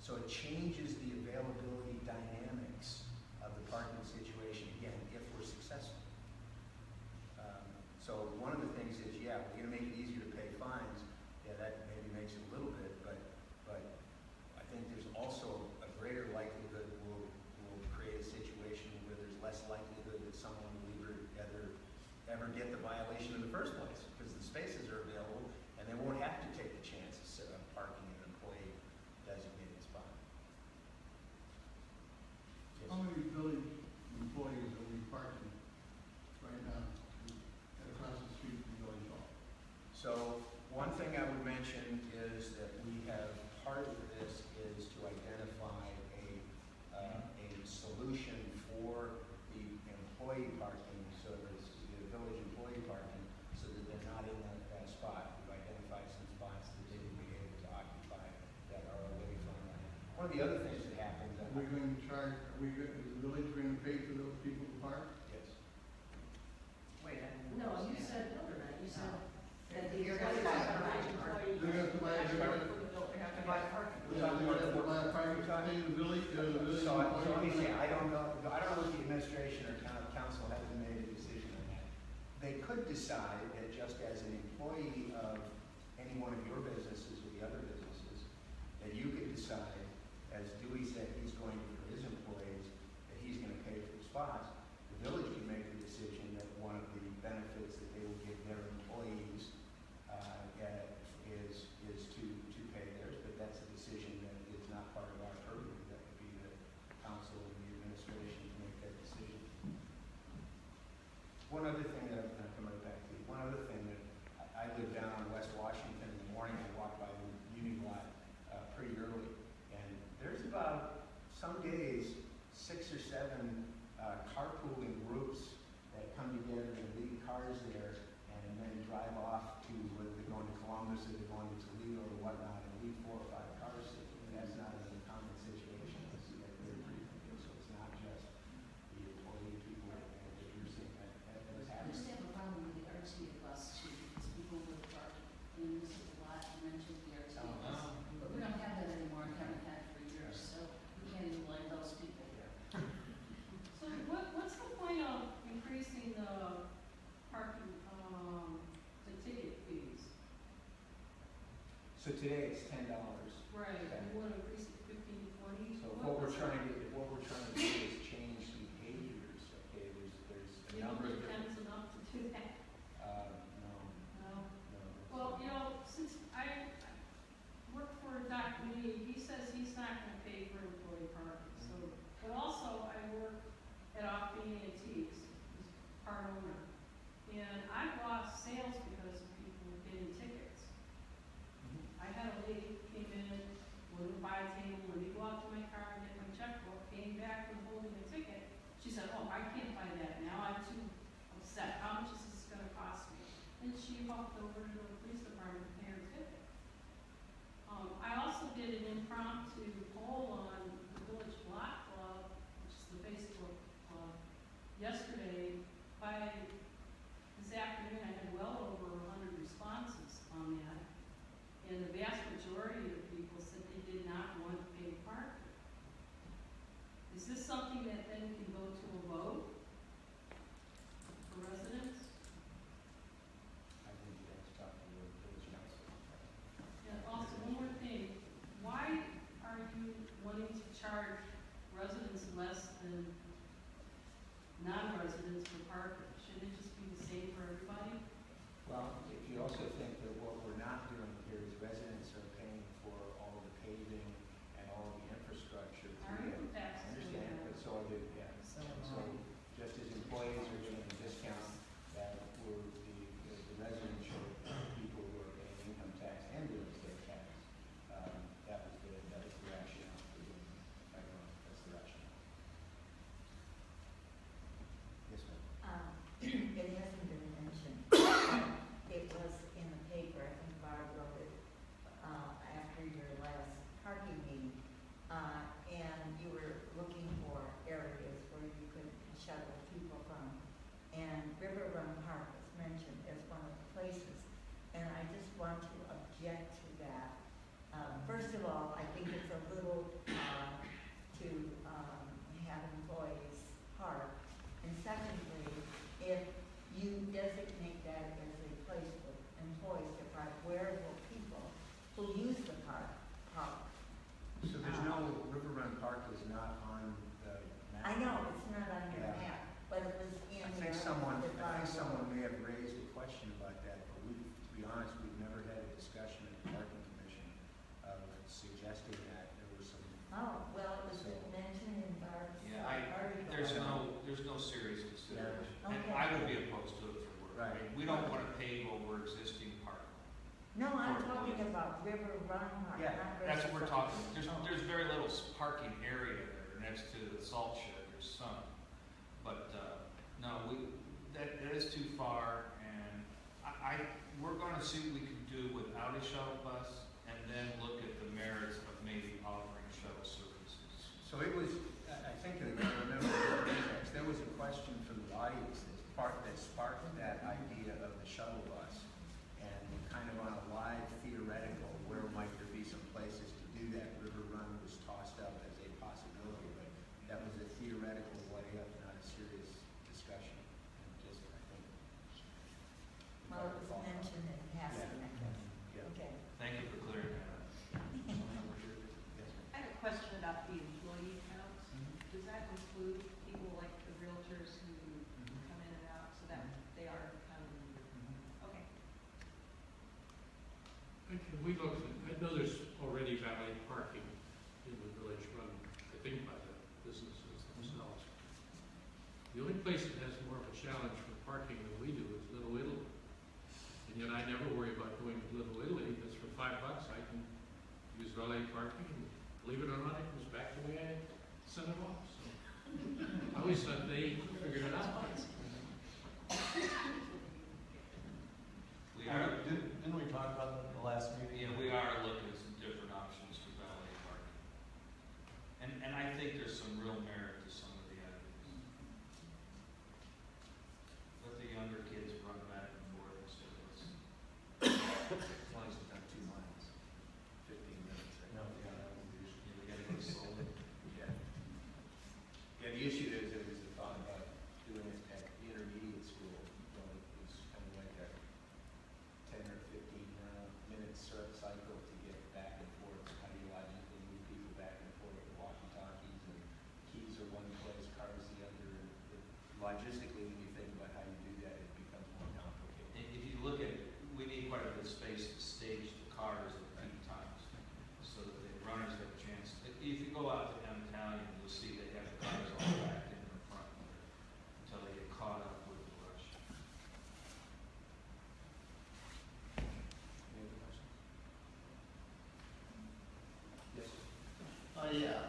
So it changes the availability dynamics of the parking situation, again, if we're successful. So one of the things is, yeah, we're going to make it easier to pay fines. Yeah, that maybe makes it a little bit, but I think there's also a greater likelihood we'll create a situation where there's less likelihood that someone will ever get the violation in the first place, because the spaces are available and they won't have to take the chances of parking in an employee designated spot. Yes. How many village employees are we parking right now across the street from Village Hall? So one thing I would mention is that we have, part of this is to identify a solution for the employee parking, so there's the village employee parking, so that they're not in that spot. We've identified some spots that they would be able to occupy that are away from that. One of the other things that happens charge, is the village going to pay for those people to park? Yes. Wait, I didn't No, you understand. said, no, they're not, you said that the You're employees gonna are buy employees. parking. They're gonna have to buy, they're gonna, They have to buy parking. yeah, they're gonna have to buy a parking, pay the village, So let me employees. say, I don't know if the administration or town council hasn't made a decision on that. They could decide that just as an employee of any one of your businesses or the other businesses, that you could decide, as Dewey said, he's going to, for his employees, that he's gonna pay for spots. The village can make the decision that one of the benefits that they will give their employees is to pay theirs, but that's a decision that is not part of our purview. That would be the council and the administration to make that decision. One other thing that I'm gonna come right back to, one other thing that I live down on West Washington in the morning, I walk by the Union lot pretty early, and there's about, some days, 6 or 7 carpooling groups that come together and leave cars there and then drive off to, whether they're going to Columbus or they're going to Toledo or whatnot, and leave 4 or 5 cars sitting. And that's not an uncommon situation. I see that very frequently, so it's not just the employee people that you're seeing that is I happening. just have a problem with the RTA bus too, because people live park, and this is a lot, you mentioned the RTA bus. But we don't have that anymore, and haven't had for years, so we can't even blame those people. So what's the point of increasing the parking, the ticket fees? So today it's $10. Right, Okay. you want to increase it 15 to 20? So what we're trying to do is change behaviors, okay, there's a You don't number of think different, 10's enough to do that? no, No? no. Well, you know, since I work for Dr. Lee, he says he's not gonna pay for employee parking, so, but also I work at Off-Beat Antiques, he's part owner, and I've lost sales because of people getting tickets. I had a lady who came in, wouldn't buy a table, let me go out to my car and get my checkbook, came back and holding a ticket. She said, oh, I can't buy that now, I'm too upset, how much is this gonna cost me? And she walked over to the police department to pay her ticket. I also did an impromptu poll on the Village Block Club, which is the Facebook club, yesterday. By this afternoon, I had well over 100 responses on that. And the vast majority of people said they did not want to pay parking. Is this something that then can go to a vote for residents? I think that's talking to the village council. And also, one more thing, why are you wanting to charge residents less than non-residents for parking? Shouldn't it just be the same for everybody? Well, if you also think that what we're not doing here is residents are paying for all the paving and all the infrastructure. Our income I tax is understand, going but up. so are the, yeah, so just as employees are getting a discount, that we're, the residential people who are paying income tax and real estate tax, that was the rationale for doing it. I don't know, that's the rationale. Yes, ma'am. It hasn't been mentioned. It was in the paper, I think Barb wrote it, after your last parking meeting. And you were looking for areas where you could shuttle people from. And River Run Park was mentioned as one of the places. And I just want to object to that. First of all, I think it's a little, to have employees park. And secondly, if you designate that as a place for employees to park, where will people who use the park park? So there's no, River Run Park is not on the map? I know, it's not on your Yeah. map, but it was in I there. think someone Barb may have raised a question about that, but we, to be honest, we've never had a discussion at the parking commission of suggesting that. There was some, Oh, well, it was So- mentioned in Barb's Yeah, article. there's no serious consideration. And Okay. I would be opposed to it for work. Right. I mean, we don't want to pave over existing park. No, I'm For talking employees. about River Run Park, Yeah, not That's what we're Riverfront. talking, there's very little parking area there next to the salt shed, there's some. But, no, that is too far, and we're gonna see what we can do without a shuttle bus, and then look at the merits of maybe offering shuttle services. so it was, I think I remember the context. There was a question from the audience that sparked that idea of the shuttle bus. And kind of on a live theoretical, where might there be some places to do that? River Run was tossed up as a possibility, but that was a theoretical what if, not a serious discussion. And just, I think. Well, it was mentioned it has to be. Yeah. Okay. Thank you for clearing that up. I have a question about the employee counts. Does that include people like the realtors who come in and out so that they are counted? Okay. Okay, we looked, I know there's already valet parking in the village run, I think by the businesses themselves. The only place that has more of a challenge for parking than we do is Little Italy. And yet I never worry about going to Little Italy, because for $5 I can use valet parking, and believe it or not, it comes back the way I sent it off, so. I always thought they figured it out. We are, Didn't we talk about that in the last meeting? yeah, we are looking at some different options for valet parking. And I think there's some real merit to some of the ideas. Let the younger kids run back and forth instead of us. As long as it's not 2 miles, 15 minutes, right? No, yeah, that would be useful. We gotta go slowly. Yeah. Yeah, the issue is that there's a thought about doing it at the intermediate school. You know, it's kind of like a 10 or 15 minute cycle to get back and forth. How do you logically move people back and forth with walkie-talkies, and keys are one place, cars the other. Logistically, when you think about how you do that, it becomes more complicated. If you look at, we need quite a bit of space to stage the cars at peak times, so that the runners have a chance. If you go out to downtown, you'll see they have the cars all backed in the front until they get caught up with the rush. Any other questions? Yes, sir. Oh, yeah,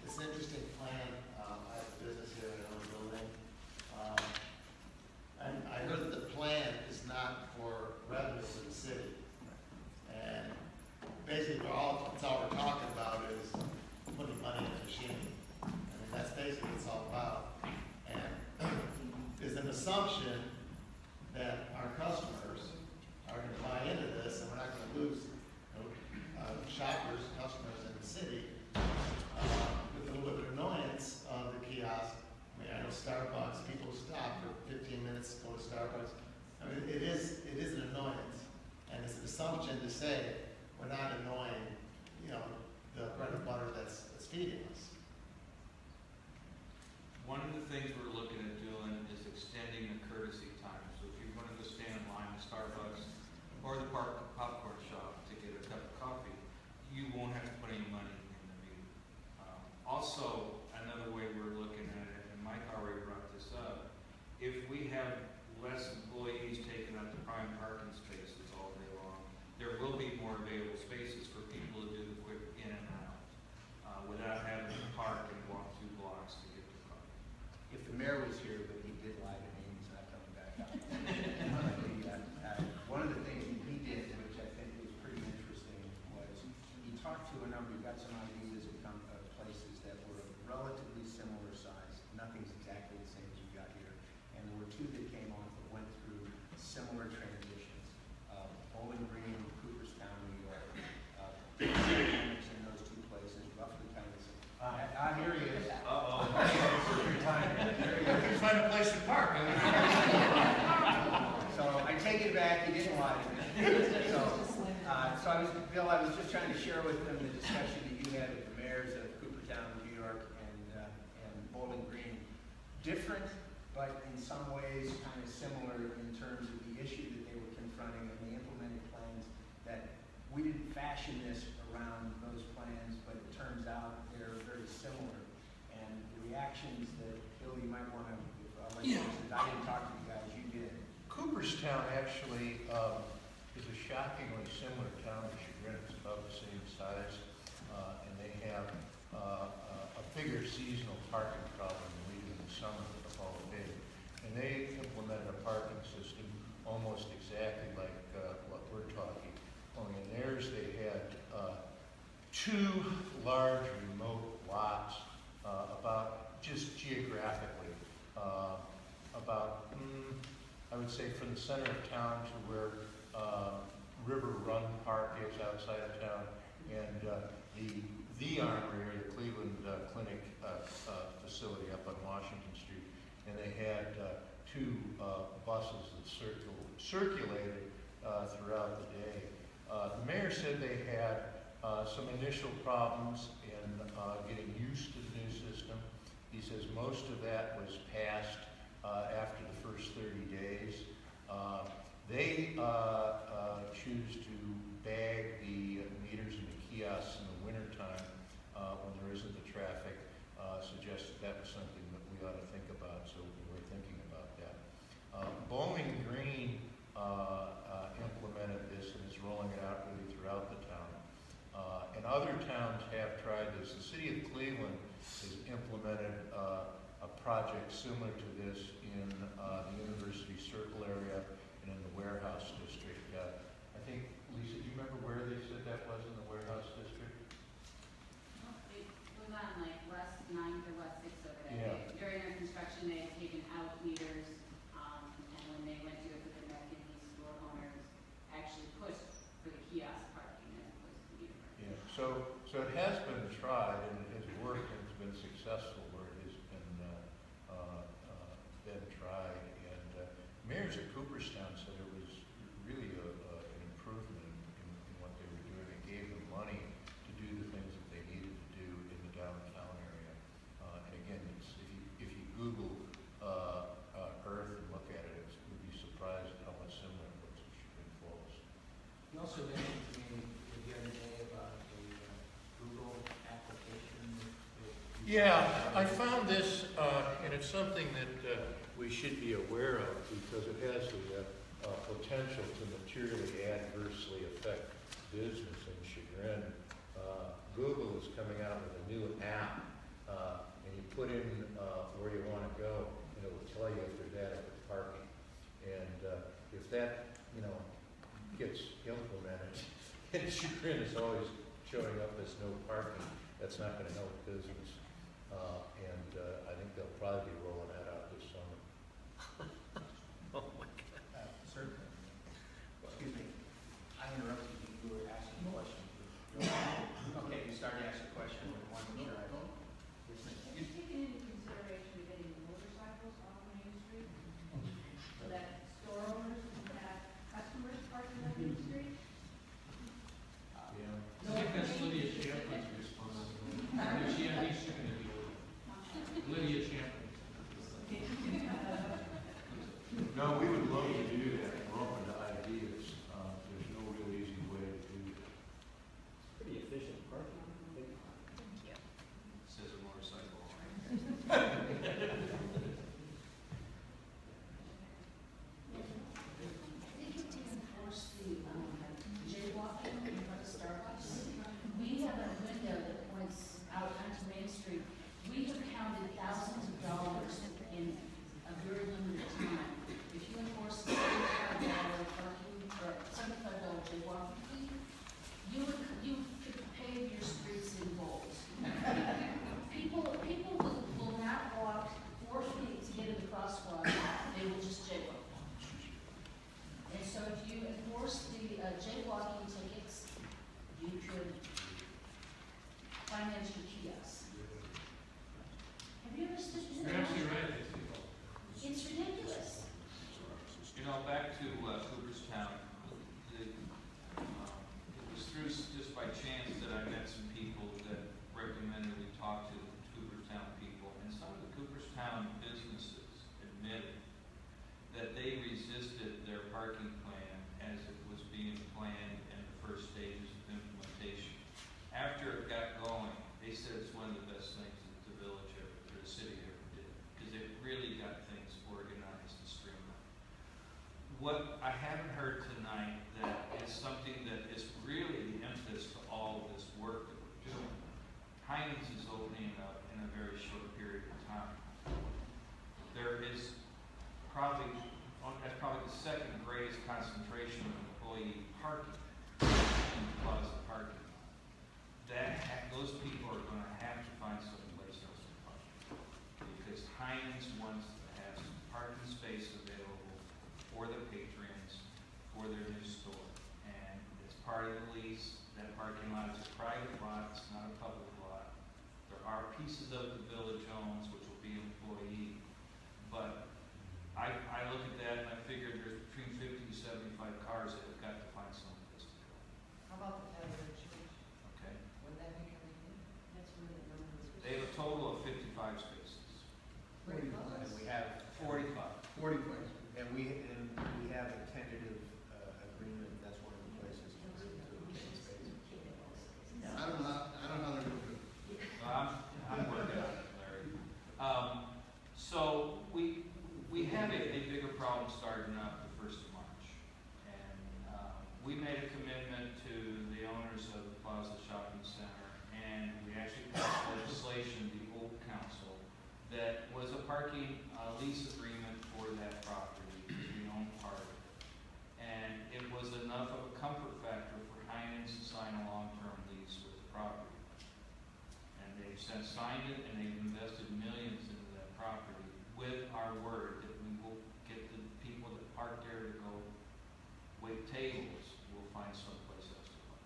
it's an interesting plan. I have a business here in our building. I heard that the plan is not for revenue for the city. And basically, that's all we're talking about is putting money in the machine. I mean, that's basically what it's all about. And there's an assumption that our customers are gonna buy into this, and we're not gonna lose, shoppers, customers in the city, with a little bit of annoyance of the kiosk. I mean, I know Starbucks, people stop for 15 minutes to go to Starbucks. I mean, it is an annoyance, and it's an assumption to say we're not annoying, the bread and butter that's feeding us. One of the things we're looking at doing is extending the courtesy time. So if you're going to go stand in line at Starbucks or the popcorn shop to get a cup of coffee, you won't have to put any money in the meter. Also, another way we're looking at it, and Mike already brought this up, if we have less employees taking up the prime parking spaces all day long, there will be more available spaces for people to do the quick in and out without having to park and walk 2 blocks to get to coffee. If the mayor was here, but he did lie to me, he's not coming back out. One of the things he did, which I think was pretty interesting, was he talked to a number, he got some ideas of places that were of relatively similar size. Nothing's exactly the same as you got here. And there were 2 that came off that went through similar transitions. Bowling Green, Cooperstown, New York. In those 2 places, roughly kind of the same. Here he is. Uh-oh. He's find a place to park. So I take it back, he didn't lie to me. Bill, I was just trying to share with them the discussion that you had with the mayors of Cooperstown, New York, and Bowling Green. Different, but in some ways kind of similar in terms of the issue that they were confronting and the implemented plans that we didn't fashion this around those plans, but it turns out they're very similar. And the reactions that, Bill, you might want to, I didn't talk to you guys, you did. Cooperstown actually is a shockingly similar town to Chagrin. It's about the same size, and they have a bigger seasonal parking problem than we do in the summer with the whole day. And they implemented a parking system almost exactly like what we're talking. Only in theirs they had 2 large remote lots about about just geographically, I would say from the center of town to where River Run Park is outside of town, and the Armory, or the Cleveland Clinic facility up on Washington Street, and they had two buses that circulated throughout the day. The mayor said they had some initial problems in getting used to the new system. He says most of that was passed after the first 30 days. They choose to bag the meters and the kiosks in the wintertime when there isn't the traffic. Suggested that was something that we ought to think about, so we're thinking about that. Bowling Green implemented this and is rolling it out really throughout the town. And other towns have tried this. The city of Cleveland has implemented a project similar to this in the University Circle area and in the Warehouse District. I think, Lisa, do you remember where they said that was in the Warehouse District? It was on like West 9th or West 6th over there. Yeah. During their construction, they had taken out meters, and when they went to go put them back in, these store owners actually pushed for the kiosk parking as opposed to meter parking. Yeah. So it has been tried and it has worked and it's been successful where it has been tried. And mayors of Cooperstown said it was really an improvement in what they were doing. It gave them money to do the things that they needed to do in the downtown area. And again, if you Google Earth and look at it, you'd be surprised at how much similar it looks to Chagrin Falls. You also mentioned to me the other day about the Google application. Yeah, I found this, and it's something that we should be aware of because it has the potential to materially adversely affect business in Chagrin. Google is coming out with a new app, and you put in where you want to go, and it will tell you if there's adequate parking. And if that, gets implemented, and Chagrin is always showing up as no parking, that's not going to help business. And I think they'll probably be rolling that out this summer. Oh my God. Sir, excuse me, I interrupted you, you were asking a question. Okay, you started asking a question, I wanted to make sure I. Have you taken into consideration getting motorcycles off Main Street? So that store owners can have customers parking on Main Street? Yeah. I think that's Lydia Champlin's responsibility. She's going to deal with it. Lydia Champlin. No, we would love to do that. We're open to ideas. There's no real easy way to do that. Pretty efficient parking. Says a motorcycle. To enforce the jaywalking in front of Starbucks, we have a window that points out onto Main Street. We have counted thousands of dollars in a very limited time. If you enforce the $75 parking or $75 jaywalking fee, you could pave your streets in gold. People will not walk 4 feet to get in the crosswalk. They will just jaywalk. And so if you enforce the jaywalking tickets, you could finance your kiosks. Have you ever stood in You're absolutely right. It's ridiculous. Back to Cooperstown, it was through just by chance that I met some people that recommended we talk to Cooperstown people, and some of the Cooperstown businesses admitted that they resisted their parking plan as it was being planned in the first stages of implementation. After it got going, they said it's one of the best things that the village or the city ever did, because it really got things organized and streamlined. What I haven't heard tonight that is something that is really the impetus to all of this work that we're doing. Heinz is opening up in a very short period of time. There is that's probably the second greatest concentration of employee parking in plaza parking. Those people are going to have to find some place else to park. part of the lease. That parking lot is a private lot, it's not a public lot. There are pieces of the village owns which will be employee, but I look at that and I figure there's between 50 to 75 cars that have got to find someplace to go. How about the Federal Church? Okay? Would that make everything? That's where the number is. They have a total of 55 spaces. Pretty And close. we have 45. 40 places. And we have a tentative agreement, that's one of the places to gain space. I don't know how they're going to do it. I'm working on it, Larry. So we have a bigger problem starting up the 1st of March. And we made a commitment to the owners of the Plaza Shopping Center, and we actually passed legislation, the old council, that was a parking lease agreement for that property, because we own part of it. And it was enough of a comfort factor for Heinz to sign a long-term lease with the property. And they've since signed it, and they've invested millions into that property with our word that we will get the people that park there to go wait tables, we'll find someplace else to park.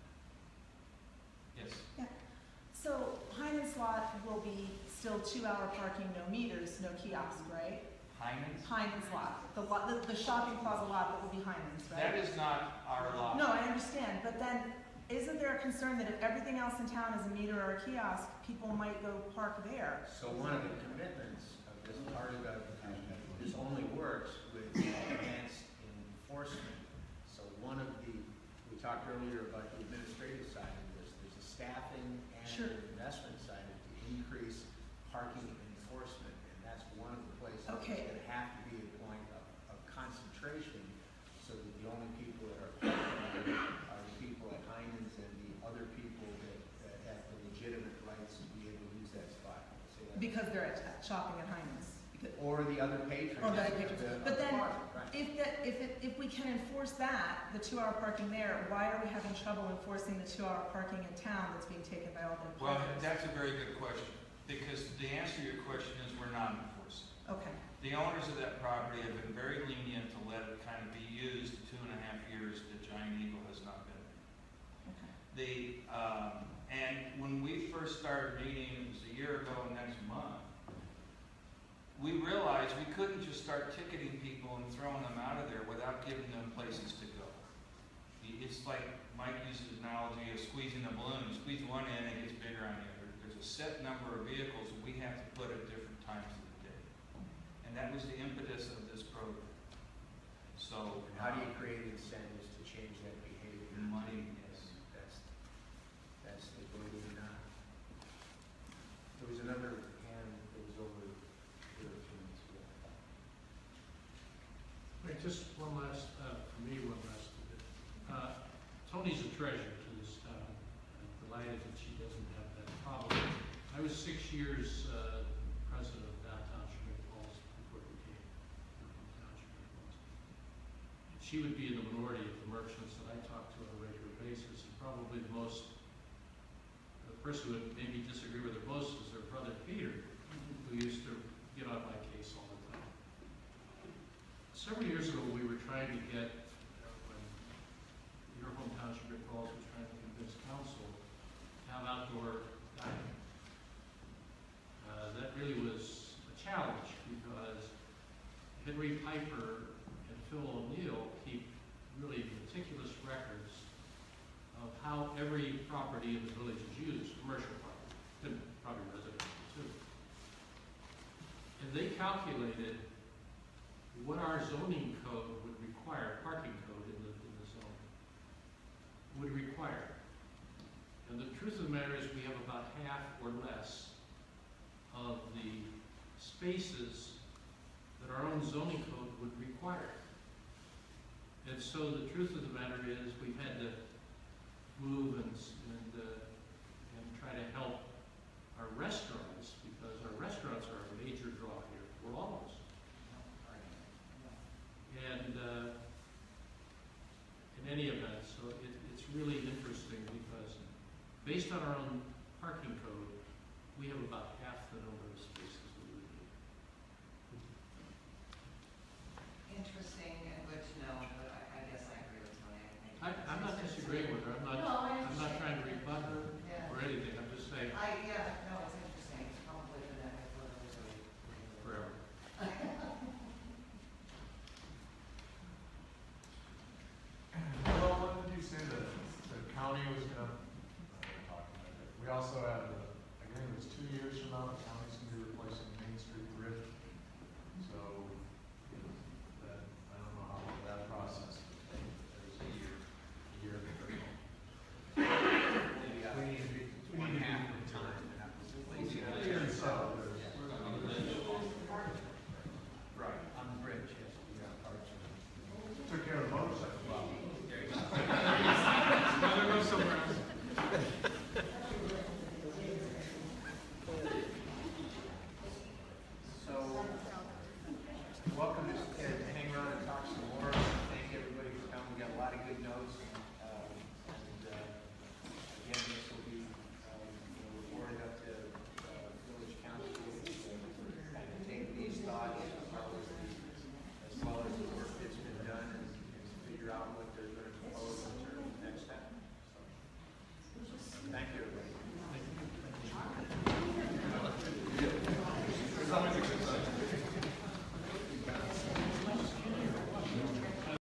Yes? Yeah. So Heinen's lot will be still 2-hour parking, no meters, no kiosk, right? Heinz? Heinen's lot, the shopping plaza lot that will be Heinen's, right? That is not our lot. No, I understand, but then isn't there a concern that if everything else in town is a meter or a kiosk, people might go park there? So one of the commitments of this part of this only works with enhanced enforcement. So one of we talked earlier about the administrative side of this, there's a staffing and Sure. an investment side to increase parking enforcement, and that's one of the places Okay. that have to be a point of concentration, so that the only people that are parking there are the people at Heinen's and the other people that have the legitimate rights to be able to use that spot. Say that. Because they're at shopping at Heinen's. Or the other patrons. Or the other patrons. of But the then, park, right. if we can enforce that, the 2-hour parking there, why are we having trouble enforcing the 2-hour parking in town that's being taken by all the Well, employers? that's a very good question, because the answer to your question is we're not enforcing. Okay. The owners of that property have been very lenient to let it kind of be used the 2.5 years that Giant Eagle has not been there. And when we first started meeting, it was a year ago next month, we realized we couldn't just start ticketing people and throwing them out of there without giving them places to go. It's like Mike uses the analogy of squeezing a balloon. You squeeze one end, it gets bigger on the other. There's a set number of vehicles that we have to put at different times of the day. And that was the impetus of this program. So And how do you create incentives to change that behavior? Money, yes. That's the believe it or not. There was another hand that was over here a few minutes ago. Wait, just one last, for me, one last bit. Tony's a treasure to this town. I'm delighted that she doesn't have that problem. I was 6 years president of downtown Chagrin Falls before it became downtown Chagrin Falls. She would be in the minority of the merchants that I talk to on a regular basis, and probably the person who would maybe disagree with her most is her brother Peter, who used to get on my case all the time. Several years ago, we were trying to get, when your hometown, Chagrin Falls, was trying to convince council to have outdoor dining. That really was a challenge because Henry Piper and Phil O'Neill keep really meticulous records of how every property in the village is used, commercial property, and probably residential too. And they calculated what our zoning code would require, parking code in the zone, would require. And the truth of the matter is we have about half or less of the spaces that our own zoning code would require. And so the truth of the matter is we've had to move and try to help our restaurants, because our restaurants are a major draw here. We're almost. And in any event, so it's really interesting because based on our own parking code, we have about half the number of spaces that we would need. Interesting and good to know, but I guess I agree with Tony. I think I'm not disagreeing. agreeing with her, I'm not. No,